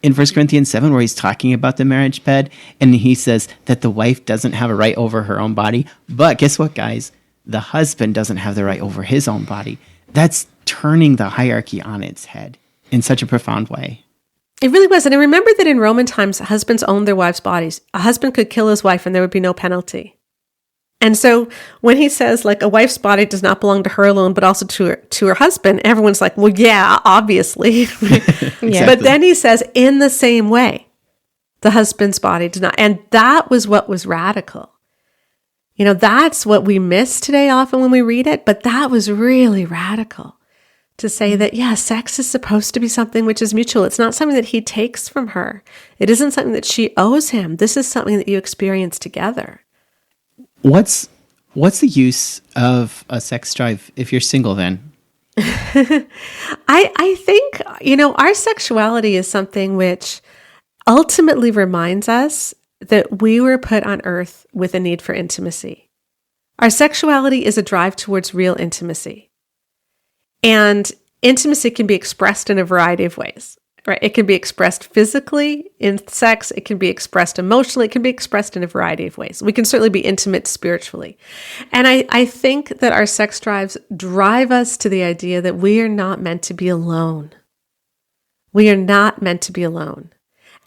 in 1 Corinthians 7, where he's talking about the marriage bed, and he says that the wife doesn't have a right over her own body. But guess what, guys? The husband doesn't have the right over his own body. That's turning the hierarchy on its head in such a profound way. It really was. And I remember that in Roman times, husbands owned their wives' bodies. A husband could kill his wife and there would be no penalty. And so when he says, like, a wife's body does not belong to her alone, but also to her husband, everyone's like, well, yeah, obviously. Exactly. But then he says, in the same way, the husband's body does not. And that was what was radical. That's what we miss today often when we read it, but that was really radical to say that, yeah, sex is supposed to be something which is mutual. It's not something that he takes from her. It isn't something that she owes him. This is something that you experience together. What's the use of a sex drive if you're single then? I think, our sexuality is something which ultimately reminds us that we were put on earth with a need for intimacy. Our sexuality is a drive towards real intimacy. And intimacy can be expressed in a variety of ways, right? It can be expressed physically in sex. It can be expressed emotionally. It can be expressed in a variety of ways. We can certainly be intimate spiritually. And I think that our sex drives drive us to the idea that we are not meant to be alone. We are not meant to be alone.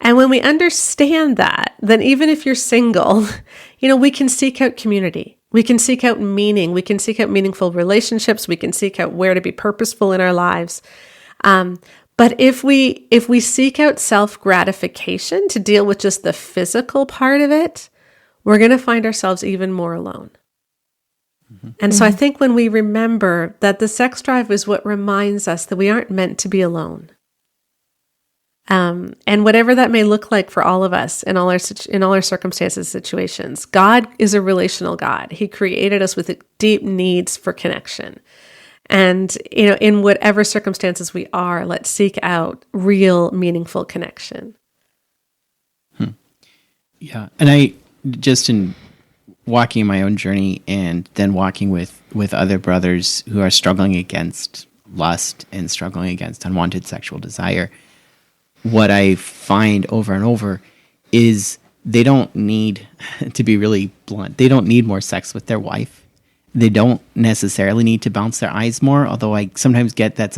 And when we understand that, then even if you're single, we can seek out community. We can seek out meaning. We can seek out meaningful relationships. We can seek out where to be purposeful in our lives. But if we seek out self-gratification to deal with just the physical part of it, we're going to find ourselves even more alone. Mm-hmm. And so I think when we remember that the sex drive is what reminds us that we aren't meant to be alone. And whatever that may look like for all of us in all our circumstances, situations, God is a relational God. He created us with deep needs for connection. And, in whatever circumstances we are, let's seek out real, meaningful connection. Yeah. And I just in walking my own journey and then walking with other brothers who are struggling against lust and struggling against unwanted sexual desire, what I find over and over is they don't need, to be really blunt, they don't need more sex with their wife. They don't necessarily need to bounce their eyes more, although I sometimes get that's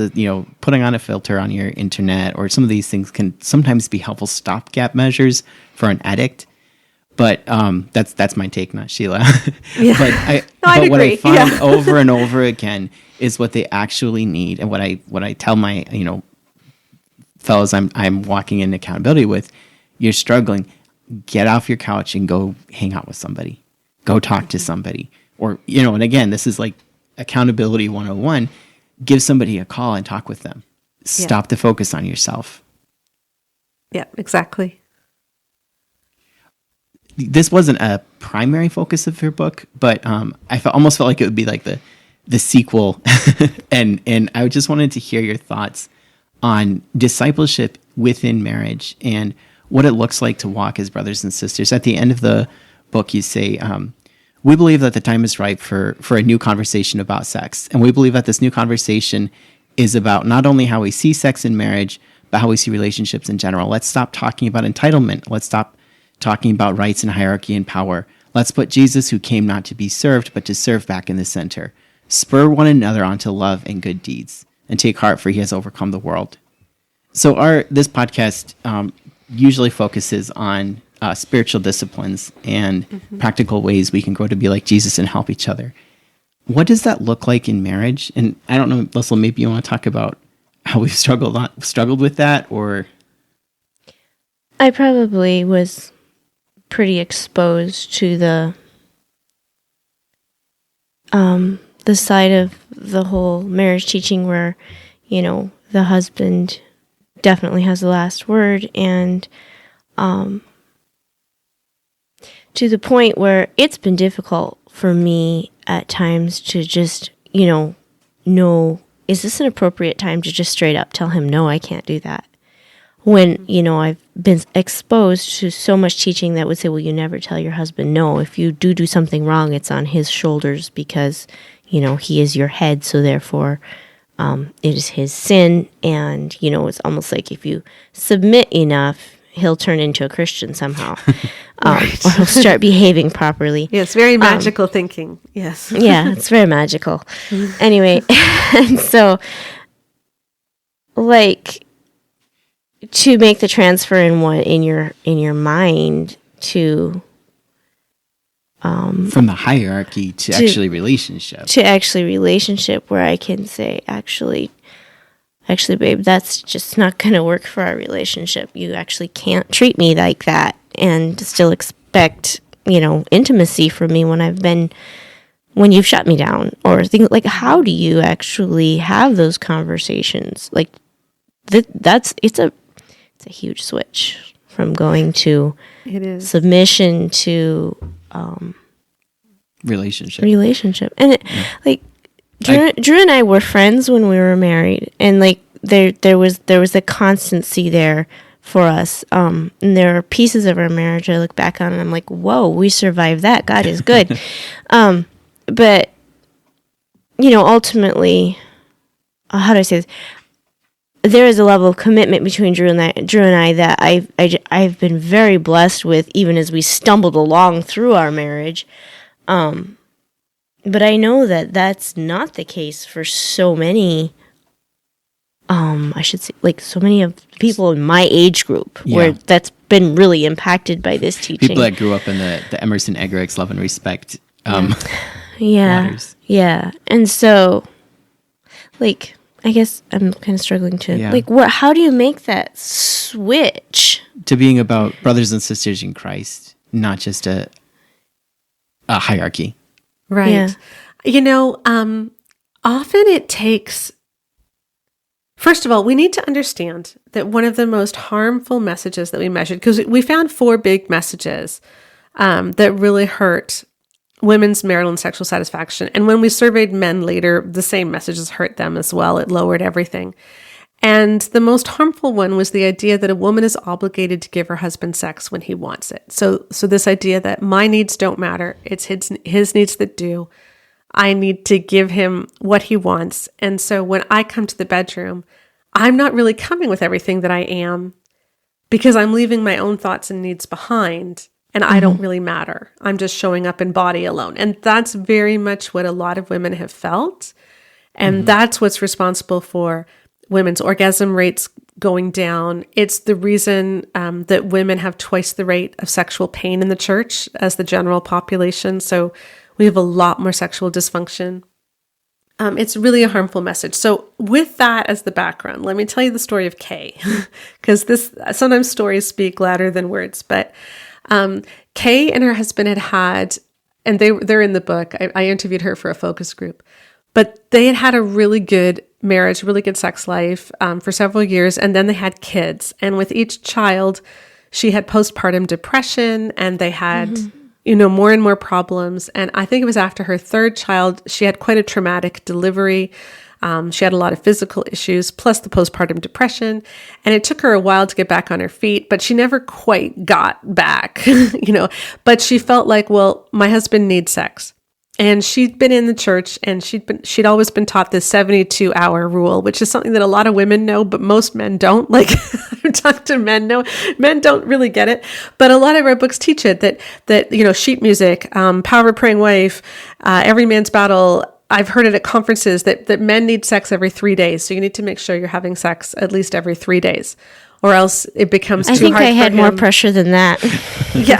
putting on a filter on your internet or some of these things can sometimes be helpful stopgap measures for an addict. But that's my take, not Sheila. Yeah. But what I find over and over again is what they actually need, and what I tell my fellows I'm walking in accountability with. You're struggling, get off your couch and go hang out with somebody, go talk to somebody, or and again, this is like accountability 101. Give somebody a call and talk with them. Stop the focus on yourself. Yeah, exactly. This wasn't a primary focus of your book, but I almost felt like it would be like the sequel, and I just wanted to hear your thoughts on discipleship within marriage and what it looks like to walk as brothers and sisters. At the end of the book, you say, we believe that the time is ripe for a new conversation about sex, and we believe that this new conversation is about not only how we see sex in marriage, but how we see relationships in general. Let's stop talking about entitlement. Let's stop talking about rights and hierarchy and power. Let's put Jesus, who came not to be served, but to serve, back in the center. Spur one another onto love and good deeds, and take heart, for he has overcome the world. So this podcast usually focuses on spiritual disciplines and practical ways we can grow to be like Jesus and help each other. What does that look like in marriage? And I don't know, Leslie, maybe you want to talk about how we've struggled with that, or... I probably was pretty exposed to the side of the whole marriage teaching where, the husband definitely has the last word, and to the point where it's been difficult for me at times to just, know, is this an appropriate time to just straight up tell him, no, I can't do that? When, I've been exposed to so much teaching that would say, well, you never tell your husband no. If you do something wrong, it's on his shoulders because, he is your head. So therefore, it is his sin. And, it's almost like if you submit enough, he'll turn into a Christian somehow. Right. Or he'll start behaving properly. Yeah, it's very magical thinking. Yes. Yeah, it's very magical. Anyway, and so, to make the transfer in your mind to from the hierarchy to actually relationship, where I can say actually babe, that's just not going to work for our relationship. You actually can't treat me like that and still expect intimacy from me when you've shut me down, or things like, how do you actually have those conversations? Like it's a huge switch from going to submission to relationship. And Drew and I were friends when we were married, and there was a constancy there for us. And there are pieces of our marriage I look back on and I'm like, whoa, we survived that. God is good. But ultimately, how do I say this? There is a level of commitment between Drew and I that I've been very blessed with, even as we stumbled along through our marriage. But I know that that's not the case for so many. I should say, so many of the people in my age group, where that's been really impacted by this teaching. People that grew up in the Emerson Eggerichs Love and Respect waters. Yeah. And so, like, I guess I'm kind of struggling to, like, how do you make that switch? To being about brothers and sisters in Christ, not just a hierarchy. Right. Yeah. Often it takes, first of all, we need to understand that one of the most harmful messages that we measured, because we found 4 big messages that really hurt women's marital and sexual satisfaction. And when we surveyed men later, the same messages hurt them as well. It lowered everything. And the most harmful one was the idea that a woman is obligated to give her husband sex when he wants it. So this idea that my needs don't matter, it's his needs that do. I need to give him what he wants. And so when I come to the bedroom, I'm not really coming with everything that I am because I'm leaving my own thoughts and needs behind. And I don't really matter. I'm just showing up in body alone. And that's very much what a lot of women have felt. And that's what's responsible for women's orgasm rates going down. It's the reason that women have twice the rate of sexual pain in the church as the general population. So we have a lot more sexual dysfunction. It's really a harmful message. So with that as the background, let me tell you the story of Kay, because sometimes stories speak louder than words. But Kay and her husband had, and they're in the book. I interviewed her for a focus group, but they had a really good marriage, really good sex life for several years, and then they had kids. And with each child, she had postpartum depression, and they had more and more problems. And I think it was after her 3rd child, she had quite a traumatic delivery. She had a lot of physical issues, plus the postpartum depression. And it took her a while to get back on her feet, but she never quite got back, But she felt like, well, my husband needs sex. And she'd been in the church, and she'd always been taught this 72-hour rule, which is something that a lot of women know, but most men don't. Like, I've talked to men don't really get it. But a lot of our books teach it, that sheet music, Power of a Praying Wife, Every Man's Battle. I've heard it at conferences that men need sex every 3 days. So you need to make sure you're having sex at least every 3 days, or else it becomes too hard for him. I think I had more pressure than that. Yeah.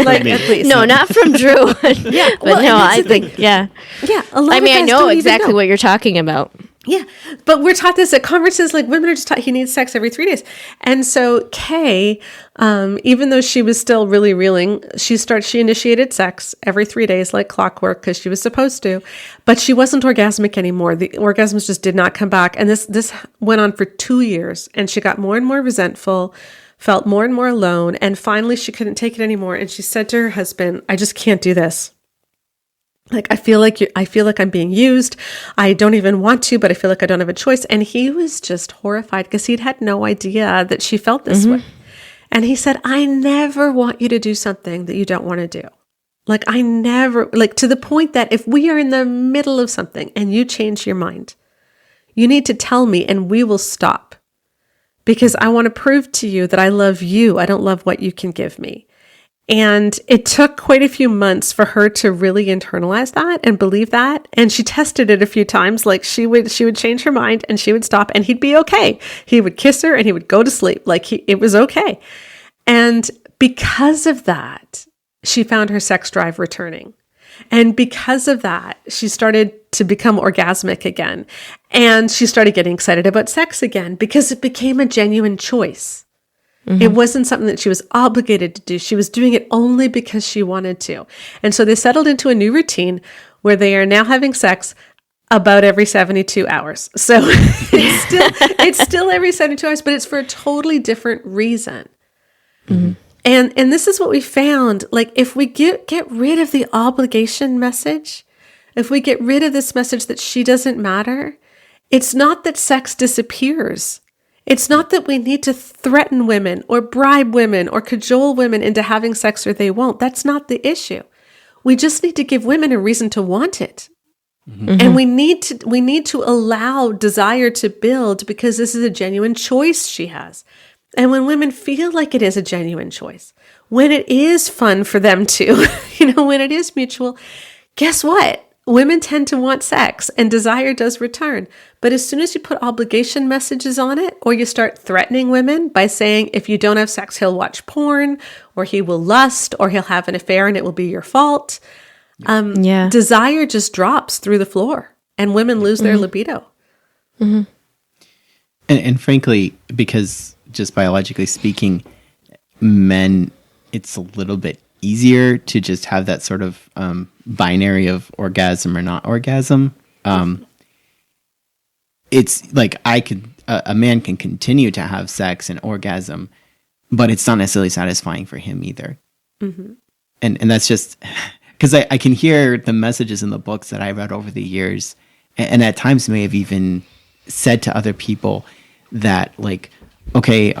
Like, at least. No, not from Drew. Yeah. But no, I think, yeah. Yeah. A lot of I guys know don't exactly even know what you're talking about. Yeah. But we're taught this at conferences, like women are just taught he needs sex every 3 days. And so Kay, even though she was still really reeling, she initiated sex every 3 days like clockwork because she was supposed to, but she wasn't orgasmic anymore. The orgasms just did not come back. And this went on for 2 years, and she got more and more resentful, felt more and more alone. And finally she couldn't take it anymore. And she said to her husband, I just can't do this. Like, I feel like I'm being used. I don't even want to, but I feel like I don't have a choice. And he was just horrified because he'd had no idea that she felt this way. And he said, I never want you to do something that you don't want to do. Like, to the point that if we are in the middle of something and you change your mind, you need to tell me and we will stop, because I want to prove to you that I love you. I don't love what you can give me. And it took quite a few months for her to really internalize that and believe that. And she tested it a few times. Like, she would change her mind and she would stop, and he'd be okay. He would kiss her and he would go to sleep. Like, it was okay. And because of that, she found her sex drive returning. And because of that, she started to become orgasmic again. And she started getting excited about sex again because it became a genuine choice. It wasn't something that she was obligated to do. She was doing it only because she wanted to. And so they settled into a new routine where they are now having sex about every 72 hours. So it's still every 72 hours, but it's for a totally different reason. And this is what we found. Like, if we get rid of the obligation message, if we get rid of this message that she doesn't matter, it's not that sex disappears. It's not that we need to threaten women or bribe women or cajole women into having sex or they won't. That's not the issue. We just need to give women a reason to want it. And we need to allow desire to build, because this is a genuine choice she has. And when women feel like it is a genuine choice, when it is fun for them to, when it is mutual, guess what? Women tend to want sex and desire does return. But as soon as you put obligation messages on it, or you start threatening women by saying, if you don't have sex, he'll watch porn, or he will lust, or he'll have an affair and it will be your fault, Desire just drops through the floor, and women lose their libido. And frankly, because just biologically speaking, men, it's a little bit easier to just have that sort of binary of orgasm or not orgasm. It's like a man can continue to have sex and orgasm, but it's not necessarily satisfying for him either. Mm-hmm. And that's just because I can hear the messages in the books that I read over the years, and at times may have even said to other people that, like, okay,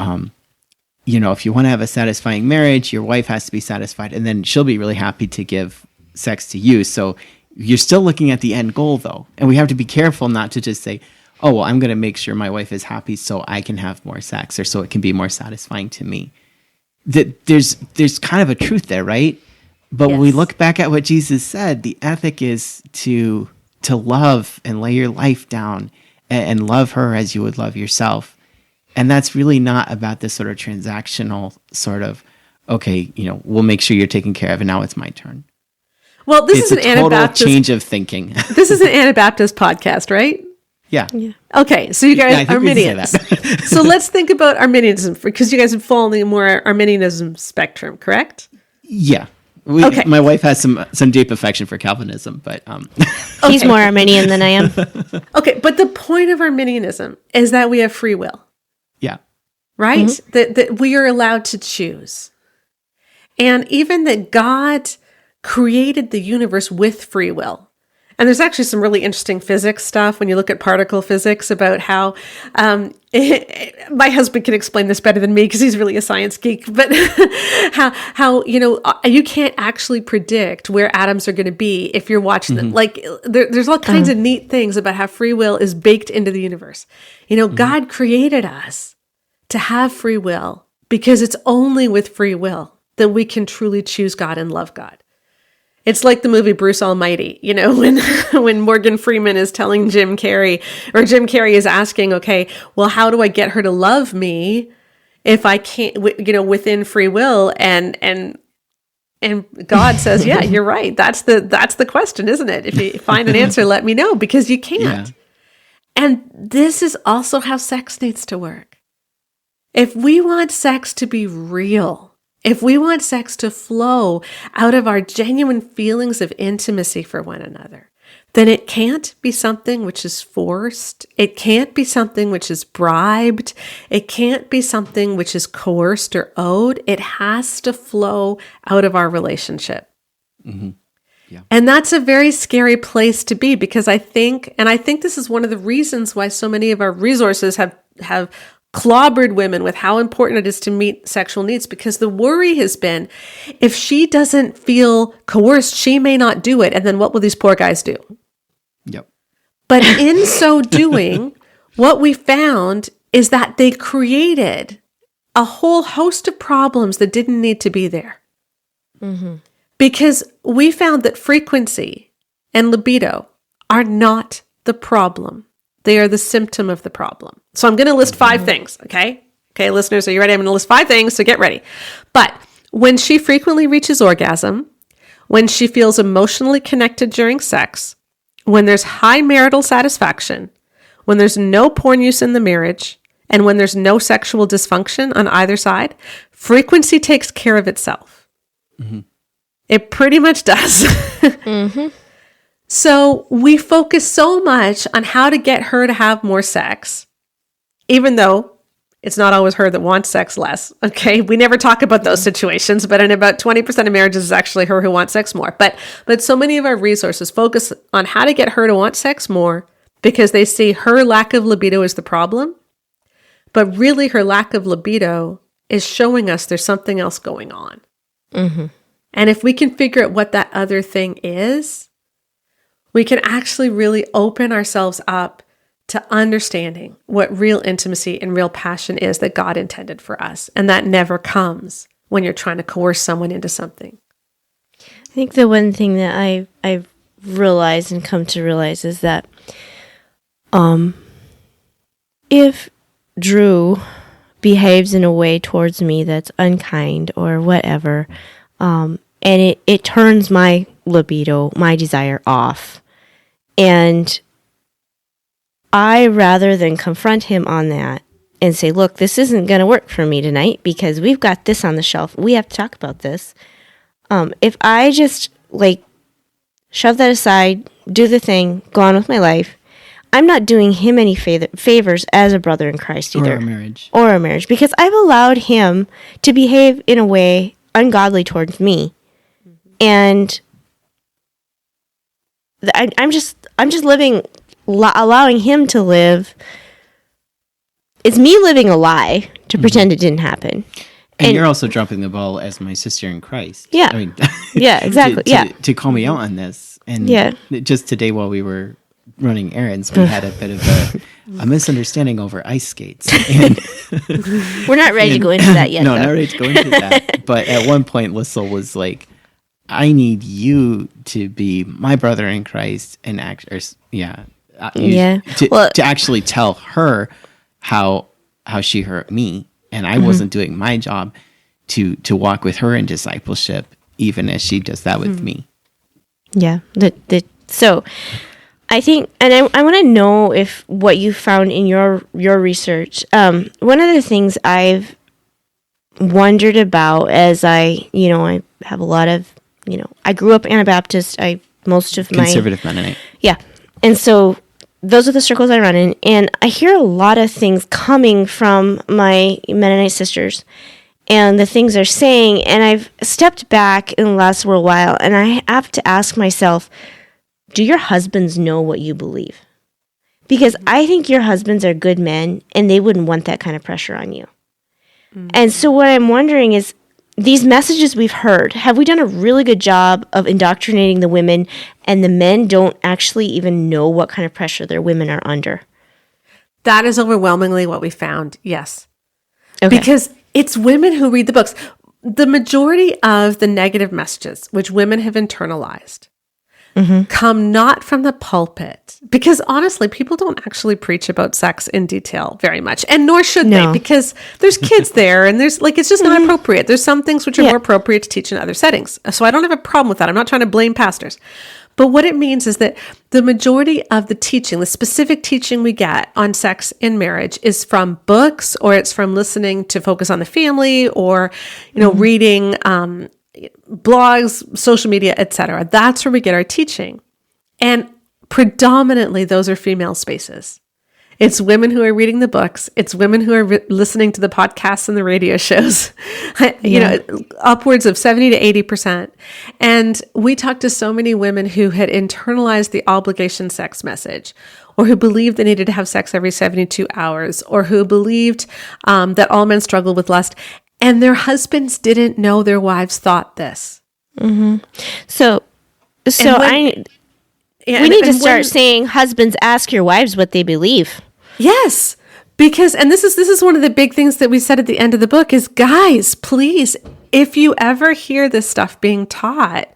if you want to have a satisfying marriage, your wife has to be satisfied, and then she'll be really happy to give sex to you. So you're still looking at the end goal, though. And we have to be careful not to just say, oh, well, I'm going to make sure my wife is happy so I can have more sex, or so it can be more satisfying to me. There's kind of a truth there, right? But when we look back at what Jesus said, the ethic is to love and lay your life down and love her as you would love yourself. And that's really not about this sort of transactional sort of, okay, we'll make sure you're taken care of, and now it's my turn. Well, this is an total Anabaptist change of thinking. This is an Anabaptist podcast, right? Yeah. Okay, so you guys are Arminians. So let's think about Arminianism, because you guys would fall in the more Arminianism spectrum, correct? Yeah. Okay. My wife has some deep affection for Calvinism, but he's more Arminian than I am. Okay, but the point of Arminianism is that we have free will. Yeah. Right? Mm-hmm. That we are allowed to choose. And even that God created the universe with free will. And there's actually some really interesting physics stuff when you look at particle physics about how my husband can explain this better than me because he's really a science geek, but how you can't actually predict where atoms are going to be if you're watching them. Like there's all kinds of neat things about how free will is baked into the universe. God created us to have free will because it's only with free will that we can truly choose God and love God. It's like the movie Bruce Almighty, when Morgan Freeman is telling Jim Carrey, or Jim Carrey is asking, okay, well, how do I get her to love me if I can't, within free will? And God says, yeah, you're right. That's the question, isn't it? If you find an answer, let me know, because you can't. Yeah. And this is also how sex needs to work. If we want sex to be real, if we want sex to flow out of our genuine feelings of intimacy for one another, then it can't be something which is forced. It can't be something which is bribed. It can't be something which is coerced or owed. It has to flow out of our relationship. Mm-hmm. Yeah. And that's a very scary place to be, because I think this is one of the reasons why so many of our resources have clobbered women with how important it is to meet sexual needs, because the worry has been, if she doesn't feel coerced, she may not do it. And then what will these poor guys do? Yep. But in so doing, what we found is that they created a whole host of problems that didn't need to be there. Mm-hmm. Because we found that frequency and libido are not the problem. They are the symptom of the problem. So I'm going to list 5 things, okay? Okay, listeners, are you ready? I'm going to list 5 things, so get ready. But when she frequently reaches orgasm, when she feels emotionally connected during sex, when there's high marital satisfaction, when there's no porn use in the marriage, and when there's no sexual dysfunction on either side, frequency takes care of itself. Mm-hmm. It pretty much does. Mm-hmm. So we focus so much on how to get her to have more sex, even though it's not always her that wants sex less. Okay. We never talk about those situations, but in about 20% of marriages, it's actually her who wants sex more. But so many of our resources focus on how to get her to want sex more because they see her lack of libido is the problem. But really her lack of libido is showing us there's something else going on. Mm-hmm. And if we can figure out what that other thing is, we can actually really open ourselves up to understanding what real intimacy and real passion is that God intended for us. And that never comes when you're trying to coerce someone into something. I think the one thing that I've realized and come to realize is that if Drew behaves in a way towards me that's unkind or whatever, and it turns my libido, my desire off. And rather than confront him on that and say, look, this isn't going to work for me tonight because we've got this on the shelf. We have to talk about this. If I just shove that aside, do the thing, go on with my life, I'm not doing him any favors as a brother in Christ either. Or a marriage. Because I've allowed him to behave in a way ungodly towards me. And I'm just living, allowing him to live. It's me living a lie to pretend it didn't happen. And you're also dropping the ball as my sister in Christ. Yeah. I mean, yeah, exactly. To call me out on this. And just today while we were running errands, we had a bit of a misunderstanding over ice skates. And we're not ready to go into that yet. No, not ready to go into that. But at one point, Lissel was like, I need you to be my brother in Christ and to actually tell her how she hurt me. And I wasn't doing my job to walk with her in discipleship, even as she does that with me. Yeah. So I think, and I want to know if what you found in your research. One of the things I've wondered about as I have a lot of, I grew up Anabaptist. Most of my conservative Mennonite. Yeah. And so those are the circles I run in, and I hear a lot of things coming from my Mennonite sisters and the things they're saying, and I've stepped back in the last little while, and I have to ask myself, do your husbands know what you believe? Because I think your husbands are good men, and they wouldn't want that kind of pressure on you. Mm-hmm. And so what I'm wondering is, these messages we've heard, have we done a really good job of indoctrinating the women, and the men don't actually even know what kind of pressure their women are under? That is overwhelmingly what we found, yes. Okay. Because it's women who read the books. The majority of the negative messages, which women have internalized, come not from the pulpit. Because honestly, people don't actually preach about sex in detail very much. And nor should they, because there's kids there and there's it's just not appropriate. There's some things which are more appropriate to teach in other settings. So I don't have a problem with that. I'm not trying to blame pastors. But what it means is that the majority of the teaching, the specific teaching we get on sex in marriage is from books, or it's from listening to Focus on the Family, or, reading blogs, social media, etc. That's where we get our teaching. And predominantly those are female spaces. It's women who are reading the books. It's women who are listening to the podcasts and the radio shows, upwards of 70 to 80%. And we talked to so many women who had internalized the obligation sex message, or who believed they needed to have sex every 72 hours, or who believed that all men struggle with lust. And their husbands didn't know their wives thought this. Mm-hmm. We need to start saying, husbands, ask your wives what they believe. Yes, because, and this is one of the big things that we said at the end of the book is, guys, please, if you ever hear this stuff being taught,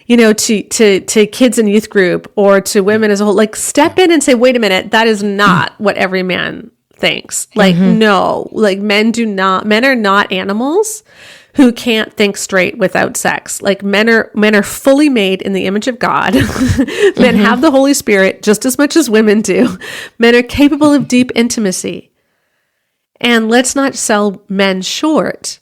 to kids in youth group or to women as a whole, step in and say, wait a minute, that is not what every man thinks. No, men are not animals who can't think straight without sex. Men are fully made in the image of God. Men have the Holy Spirit just as much as women do. Men are capable of deep intimacy. And let's not sell men short.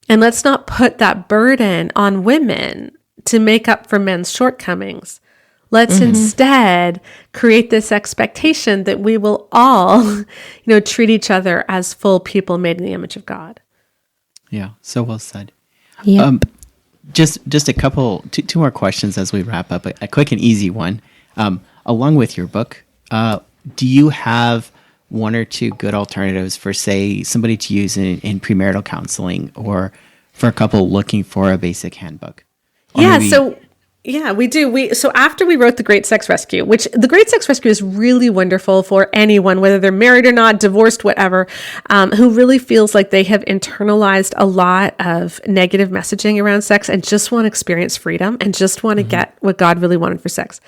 And let's not put that burden on women to make up for men's shortcomings. Let's instead create this expectation that we will all, treat each other as full people made in the image of God. Yeah, so well said. Yeah. Just a couple, two more questions as we wrap up. A quick and easy one. Along with your book, do you have one or two good alternatives for, say, somebody to use in premarital counseling, or for a couple looking for a basic handbook? Yeah, we do. So after we wrote The Great Sex Rescue, which The Great Sex Rescue is really wonderful for anyone, whether they're married or not, divorced, whatever, who really feels like they have internalized a lot of negative messaging around sex and just want to experience freedom and just want to get what God really wanted for sex.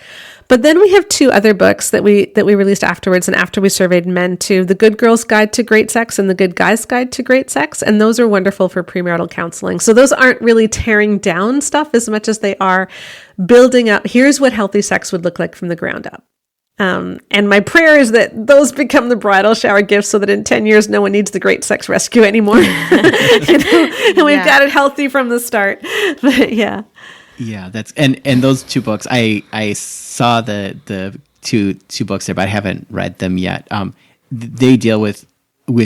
But then we have 2 other books that we released afterwards and after we surveyed men too, The Good Girl's Guide to Great Sex and The Good Guy's Guide to Great Sex. And those are wonderful for premarital counseling. So those aren't really tearing down stuff as much as they are building up. Here's what healthy sex would look like from the ground up. And my prayer is that those become the bridal shower gifts so that in 10 years, no one needs the great sex rescue anymore. And we've got it healthy from the start. But yeah. Yeah, that's and those 2 books. I saw the two books there, but I haven't read them yet. They deal with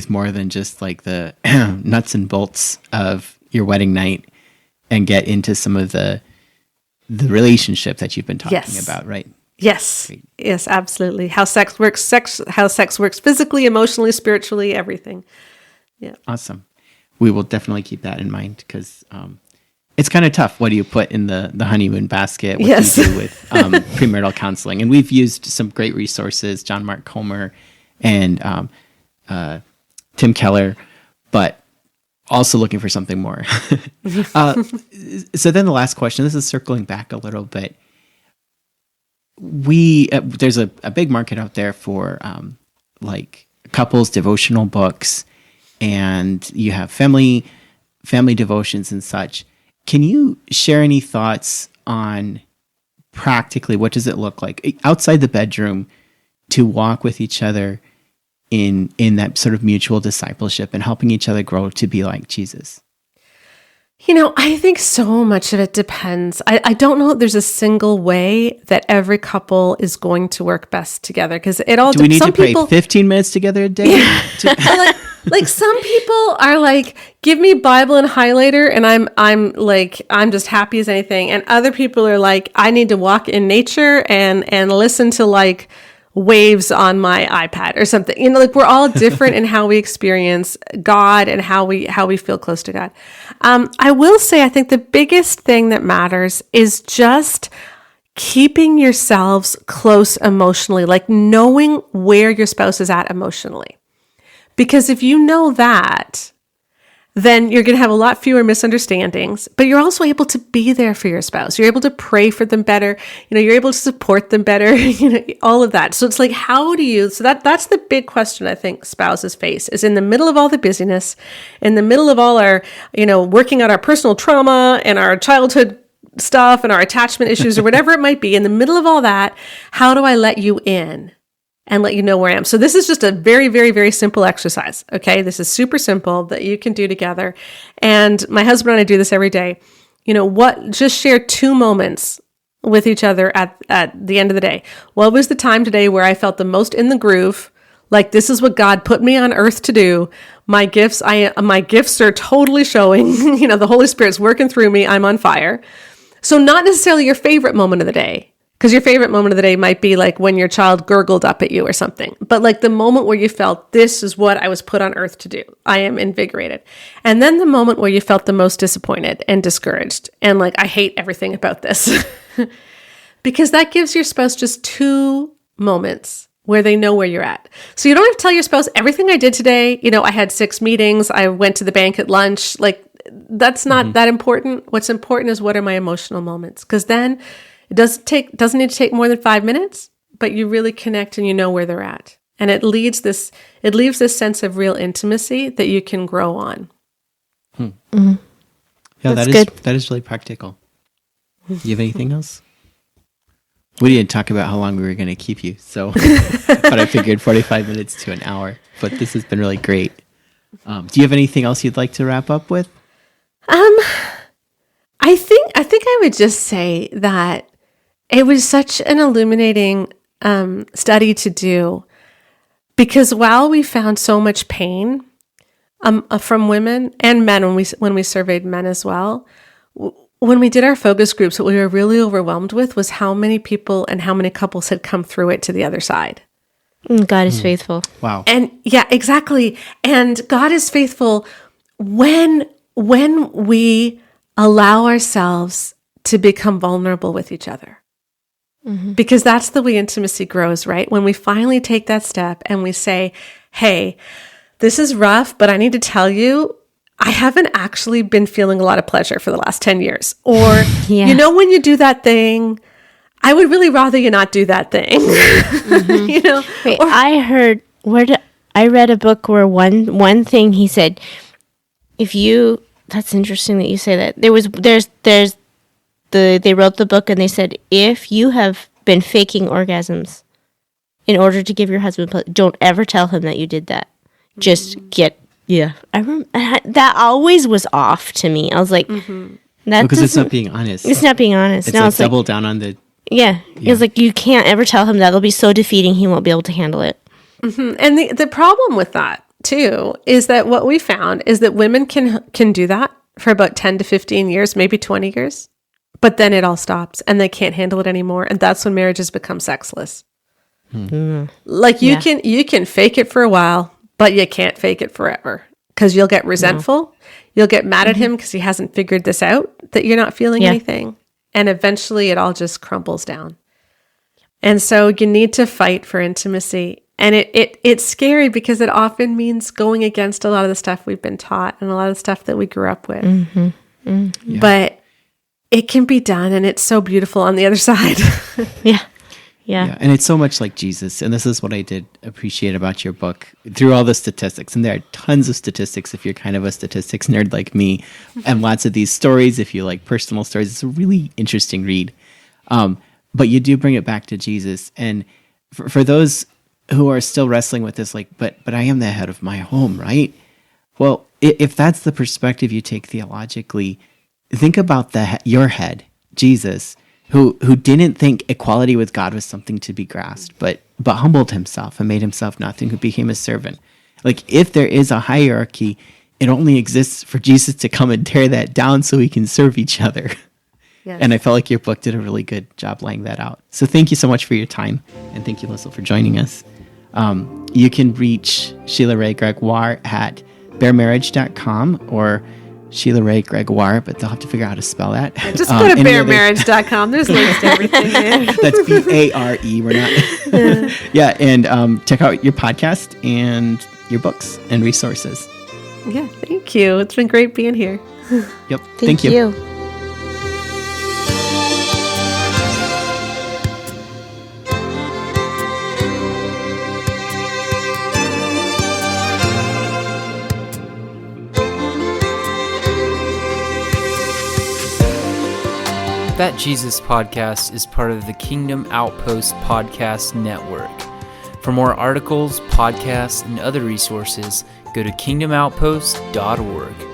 more than just like the nuts and bolts of your wedding night, and get into some of the relationship that you've been talking about, right? Yes. Great. Yes, absolutely. How sex works physically, emotionally, spiritually, everything. Yeah. Awesome. We will definitely keep that in mind because. It's kind of tough. What do you put in the honeymoon basket? What do you do with premarital counseling? And we've used some great resources, John Mark Comer and Tim Keller, but also looking for something more. So then the last question, this is circling back a little bit. There's a big market out there for like couples devotional books, and you have family devotions and such. Can you share any thoughts on practically what does it look like outside the bedroom to walk with each other in that sort of mutual discipleship and helping each other grow to be like Jesus? I think so much of it depends. I don't know if there's a single way that every couple is going to work best together because it all. Do we need to pray 15 minutes together a day? Yeah. Like some people are like, give me Bible and highlighter, and I'm just happy as anything. And other people are like, I need to walk in nature and listen to like waves on my iPad or something. Like we're all different in how we experience God and how we feel close to God. I will say, I think the biggest thing that matters is just keeping yourselves close emotionally, like knowing where your spouse is at emotionally. Because if you know that, then you're going to have a lot fewer misunderstandings, but you're also able to be there for your spouse. You're able to pray for them better. You're able to support them better, all of that. So it's like, that's the big question I think spouses face is in the middle of all the busyness, in the middle of all our, working out our personal trauma and our childhood stuff and our attachment issues or whatever it might be, in the middle of all that, how do I let you in? And let you know where I am. So this is just a very, very, very simple exercise. Okay. This is super simple that you can do together. And my husband and I do this every day. Just share 2 moments with each other at the end of the day. What was the time today where I felt the most in the groove? Like this is what God put me on earth to do. My gifts are totally showing, the Holy Spirit's working through me. I'm on fire. So not necessarily your favorite moment of the day. Because your favorite moment of the day might be like when your child gurgled up at you or something. But like the moment where you felt, this is what I was put on earth to do. I am invigorated. And then the moment where you felt the most disappointed and discouraged. And like, I hate everything about this. Because that gives your spouse just 2 moments where they know where you're at. So you don't have to tell your spouse everything I did today. I had 6 meetings. I went to the bank at lunch. Like that's not that important. What's important is what are my emotional moments? Because then it doesn't need to take more than 5 minutes, but you really connect and you know where they're at. And it leaves this sense of real intimacy that you can grow on. Yeah, That's good. That is really practical. You have anything else? We didn't talk about how long we were going to keep you, so but I figured 45 minutes to an hour. But this has been really great. Do you have anything else you'd like to wrap up with? I think I would just say that it was such an illuminating study to do, because while we found so much pain from women and men when we surveyed men as well, when we did our focus groups, what we were really overwhelmed with was how many people and how many couples had come through it to the other side. God is faithful. Wow. And yeah, exactly. And God is faithful when we allow ourselves to become vulnerable with each other. Mm-hmm. Because that's the way intimacy grows, right? When we finally take that step and we say, hey, this is rough, but I need to tell you, I haven't actually been feeling a lot of pleasure for the last 10 years. Or, when you do that thing, I would really rather you not do that thing. You know? Wait, I read a book where one thing he said, that's interesting that you say that. They wrote the book and they said, if you have been faking orgasms in order to give your husband pleasure, don't ever tell him that you did that. Just that always was off to me. I was like, because it's not being honest. It's not being honest. It's like double down on the. Yeah. It was like, you can't ever tell him that. It'll be so defeating. He won't be able to handle it. Mm-hmm. And the problem with that too is that what we found is that women can do that for about 10 to 15 years, maybe 20 years, but then it all stops and they can't handle it anymore. And that's when marriages become sexless. Like you can fake it for a while, but you can't fake it forever because you'll get resentful. No. You'll get mad at him because he hasn't figured this out, that you're not feeling anything. And eventually it all just crumbles down. And so you need to fight for intimacy. And it's scary because it often means going against a lot of the stuff we've been taught and a lot of the stuff that we grew up with. Yeah. But it can be done, and it's so beautiful on the other side. Yeah. And it's so much like Jesus. And this is what I did appreciate about your book through all the statistics. And there are tons of statistics if you're kind of a statistics nerd like me, and lots of these stories if you like personal stories. It's a really interesting read. But you do bring it back to Jesus. And for those who are still wrestling with this, like, but I am the head of my home, right? Well, if that's the perspective you take theologically, think about your head, Jesus, who didn't think equality with God was something to be grasped, but humbled himself and made himself nothing, who became a servant. Like, if there is a hierarchy, it only exists for Jesus to come and tear that down so we can serve each other. Yes. And I felt like your book did a really good job laying that out. So thank you so much for your time. And thank you, Lissel, for joining us. You can reach Sheila Wray Gregoire at baremarriage.com or Sheila Wray Gregoire, but they'll have to figure out how to spell that. Yeah, just go to baremarriage.com. There's links to everything there. That's B-A-R-E. We're not. And check out your podcast and your books and resources. Yeah, thank you. It's been great being here. Yep. Thank you. That Jesus Podcast is part of the Kingdom Outpost Podcast Network. For more articles, podcasts, and other resources, go to kingdomoutpost.org.